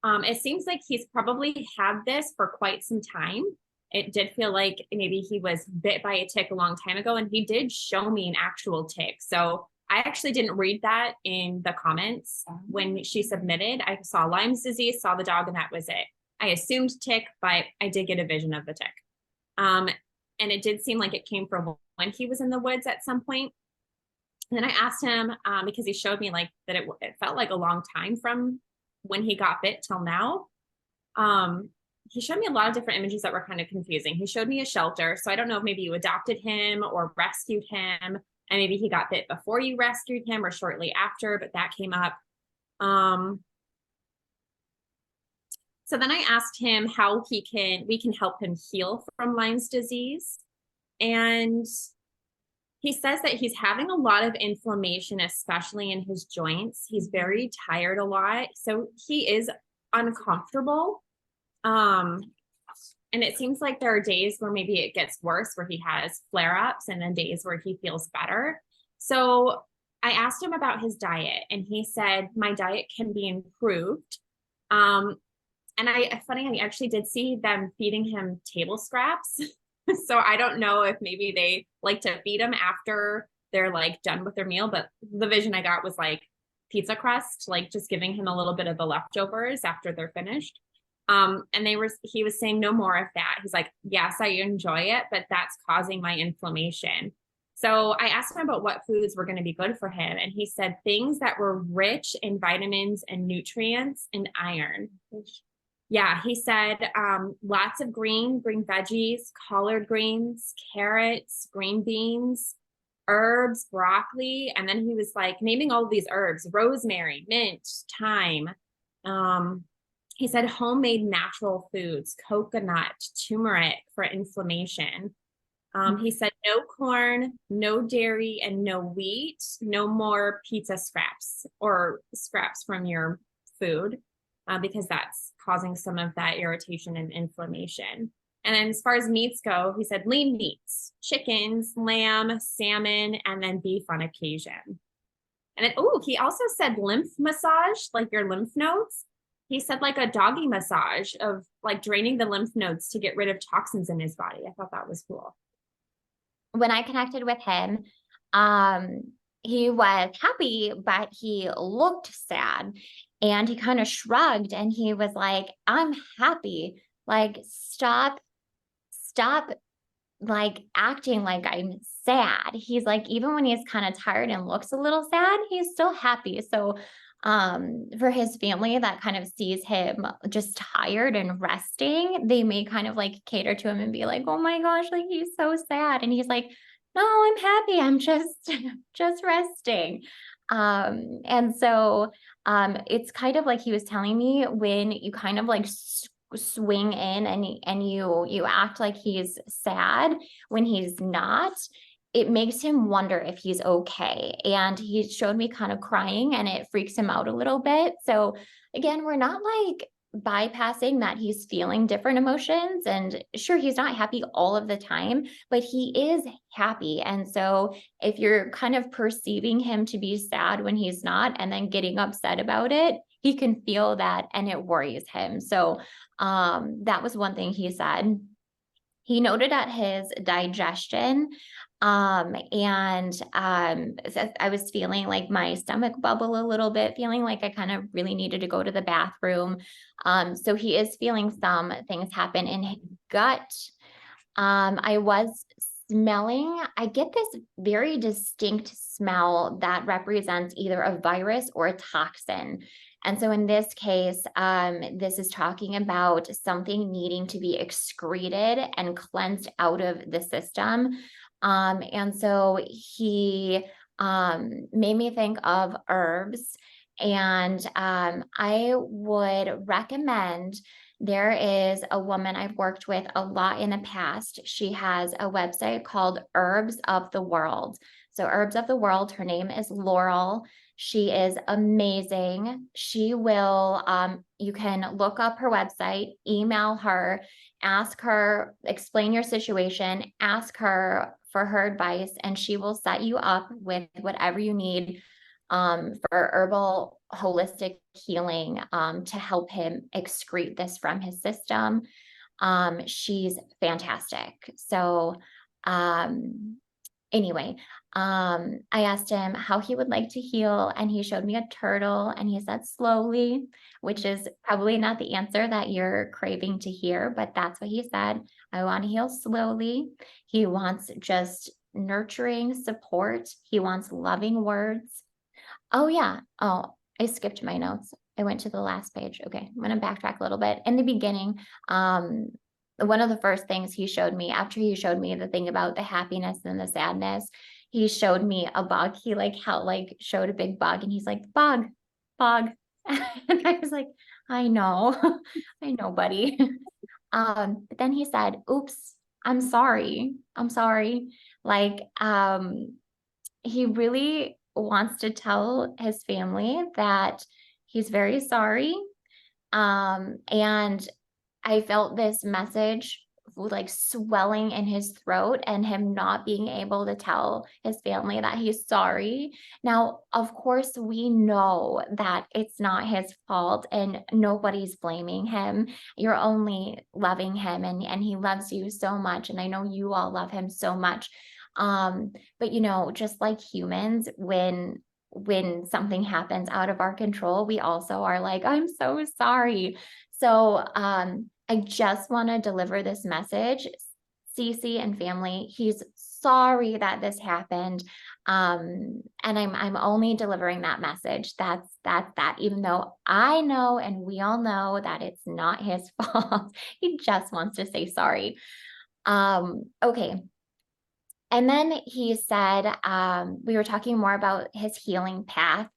It seems like he's probably had this for quite some time. It did feel like maybe he was bit by a tick a long time ago, and he did show me an actual tick. So I actually didn't read that in the comments when she submitted. I saw Lyme's disease, saw the dog, and that was it. I assumed tick, but I did get a vision of the tick. And it did seem like it came from when he was in the woods at some point. And then I asked him, because he showed me like that it felt like a long time from when he got bit till now. He showed me a lot of different images that were kind of confusing. He showed me a shelter. So I don't know if maybe you adopted him or rescued him, and maybe he got bit before you rescued him or shortly after, but that came up. So then I asked him how we can help him heal from Lyme's disease. And he says that he's having a lot of inflammation, especially in his joints. He's very tired a lot. So he is uncomfortable. And it seems like there are days where maybe it gets worse, where he has flare-ups, and then days where he feels better. So I asked him about his diet, and he said, my diet can be improved. it's funny, I actually did see them feeding him table scraps. So I don't know if maybe they like to feed him after they're like done with their meal, but the vision I got was like pizza crust, like just giving him a little bit of the leftovers after they're finished. And he was saying no more of that. He's like, yes, I enjoy it, but that's causing my inflammation. So I asked him about what foods were going to be good for him. And he said things that were rich in vitamins and nutrients and iron. Yeah, he said lots of green veggies, collard greens, carrots, green beans, herbs, broccoli. And then he was like naming all of these herbs: rosemary, mint, thyme. He said homemade natural foods, coconut, turmeric for inflammation. He said no corn, no dairy, and no wheat, no more pizza scraps or scraps from your food, because that's causing some of that irritation and inflammation. And then as far as meats go, he said lean meats, chickens, lamb, salmon, and then beef on occasion. And then, he also said lymph massage, like your lymph nodes. He said like a doggy massage of like draining the lymph nodes to get rid of toxins in his body. I thought that was cool. When I connected with him, he was happy, but he looked sad, and he kind of shrugged, and he was like, I'm happy. Like, stop like acting like I'm sad. He's like, even when he's kind of tired and looks a little sad, he's still happy. So for his family that kind of sees him just tired and resting, they may kind of like cater to him and be like, oh my gosh, like he's so sad. And he's like, no, I'm happy. I'm just resting. And so it's kind of like he was telling me, when you kind of like swing in and you act like he's sad when he's not, it makes him wonder if he's okay. And he showed me kind of crying, and it freaks him out a little bit. So again, we're not like bypassing that he's feeling different emotions. And sure, he's not happy all of the time, but he is happy. And so if you're kind of perceiving him to be sad when he's not, and then getting upset about it, he can feel that, and it worries him. So that was one thing he said. He noted at his digestion, and I was feeling like my stomach bubble a little bit, feeling like I kind of really needed to go to the bathroom. So he is feeling some things happen in his gut. I was smelling, I get this very distinct smell that represents either a virus or a toxin. And so in this case, this is talking about something needing to be excreted and cleansed out of the system. And so he made me think of herbs. And I would recommend, there is a woman I've worked with a lot in the past. She has a website called Herbs of the World. So Herbs of the World, her name is Laurel. She is amazing. She will, you can look up her website, email her, ask her, explain your situation, ask her for her advice, and she will set you up with whatever you need for herbal holistic healing to help him excrete this from his system. She's fantastic. So anyway, I asked him how he would like to heal, and he showed me a turtle, and he said slowly, which is probably not the answer that you're craving to hear, but that's what he said. I want to heal slowly. He wants just nurturing support. He wants loving words. Oh yeah. Oh, I skipped my notes. I went to the last page. Okay, I'm going to backtrack a little bit. In the beginning, one of the first things he showed me, after he showed me the thing about the happiness and the sadness, he showed me a bug. He showed a big bug, and he's like, bug. And I was like, I know, buddy. But then he said, oops, I'm sorry. Like, he really wants to tell his family that he's very sorry. And I felt this message like swelling in his throat and him not being able to tell his family that he's sorry. Now, of course, we know that it's not his fault and nobody's blaming him. You're only loving him, and he loves you so much. And I know you all love him so much. But just like humans, when something happens out of our control, we also are like, I'm so sorry. So I just want to deliver this message. Cece and family, he's sorry that this happened. And I'm only delivering that message. That's that, even though I know and we all know that it's not his fault. He just wants to say sorry. Okay. And then he said, we were talking more about his healing path.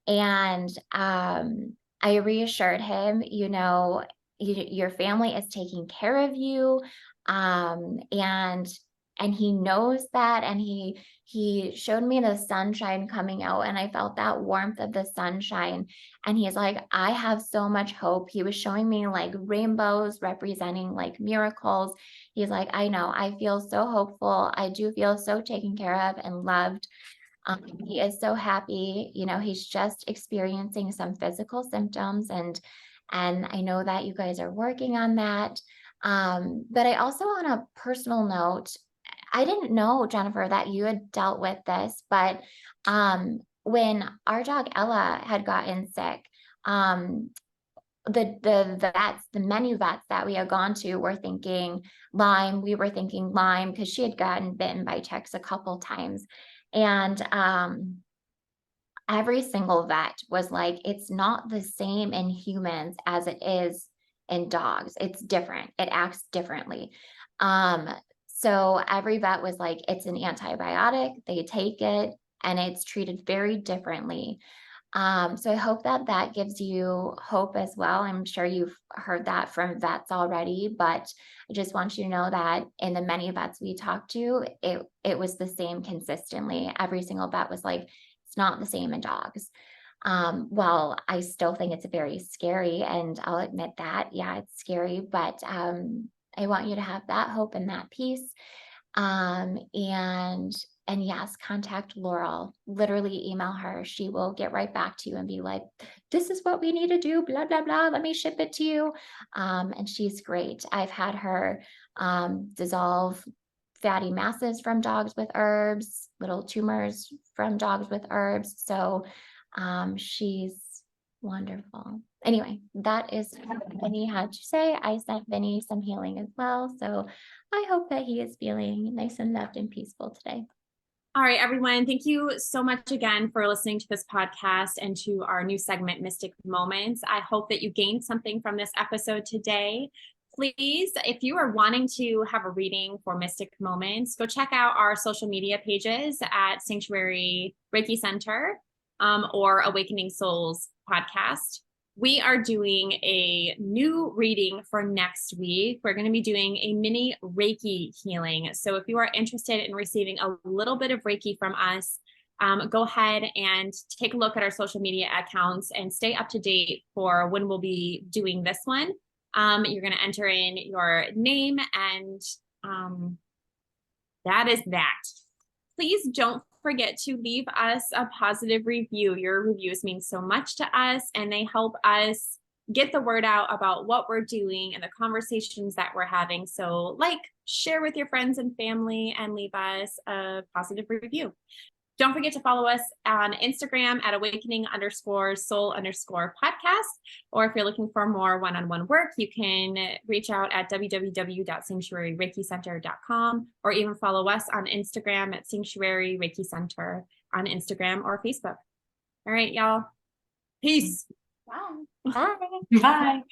And I reassured him, your family is taking care of you. And he knows that. And he showed me the sunshine coming out, and I felt that warmth of the sunshine. And he's like, I have so much hope. He was showing me like rainbows representing like miracles. He's like, I know, I feel so hopeful. I do feel so taken care of and loved. He is so happy. He's just experiencing some physical symptoms, and I know that you guys are working on that. But I also, on a personal note, I didn't know, Jennifer, that you had dealt with this, but when our dog Ella had gotten sick, the vets, the many vets that we had gone to were thinking Lyme. We were thinking Lyme because she had gotten bitten by ticks a couple times. And every single vet was like, it's not the same in humans as it is in dogs. It's different. It acts differently. So every vet was like, it's an antibiotic. They take it and it's treated very differently. So I hope that gives you hope as well. I'm sure you've heard that from vets already, but I just want you to know that in the many vets we talked to, it was the same consistently. Every single vet was like, it's not the same in dogs. Well, I still think it's very scary, and I'll admit that, yeah, it's scary, but I want you to have that hope and that peace. And yes, contact Laurel, literally email her. She will get right back to you and be like, this is what we need to do, blah, blah, blah. Let me ship it to you. And she's great. I've had her dissolve fatty masses from dogs with herbs, little tumors from dogs with herbs. So she's wonderful. Anyway, that is what Vinny had to say. I sent Vinny some healing as well. So I hope that he is feeling nice and loved and peaceful today. All right, everyone. Thank you so much again for listening to this podcast and to our new segment, Mystic Moments. I hope that you gained something from this episode today. Please, if you are wanting to have a reading for Mystic Moments, go check out our social media pages at Sanctuary Reiki Center or Awakening Souls podcast. We are doing a new reading for next week. We're going to be doing a mini Reiki healing. So if you are interested in receiving a little bit of Reiki from us, go ahead and take a look at our social media accounts and stay up to date for when we'll be doing this one. You're going to enter in your name, and that is that. Please don't forget to leave us a positive review. Your reviews mean so much to us, and they help us get the word out about what we're doing and the conversations that we're having. So share with your friends and family and leave us a positive review. Don't forget to follow us on Instagram at awakening_soul_podcast. Or if you're looking for more one-on-one work, you can reach out at www.sanctuaryreikicenter.com, or even follow us on Instagram at Sanctuary Reiki Center on Instagram or Facebook. All right, y'all. Peace. Bye. Bye.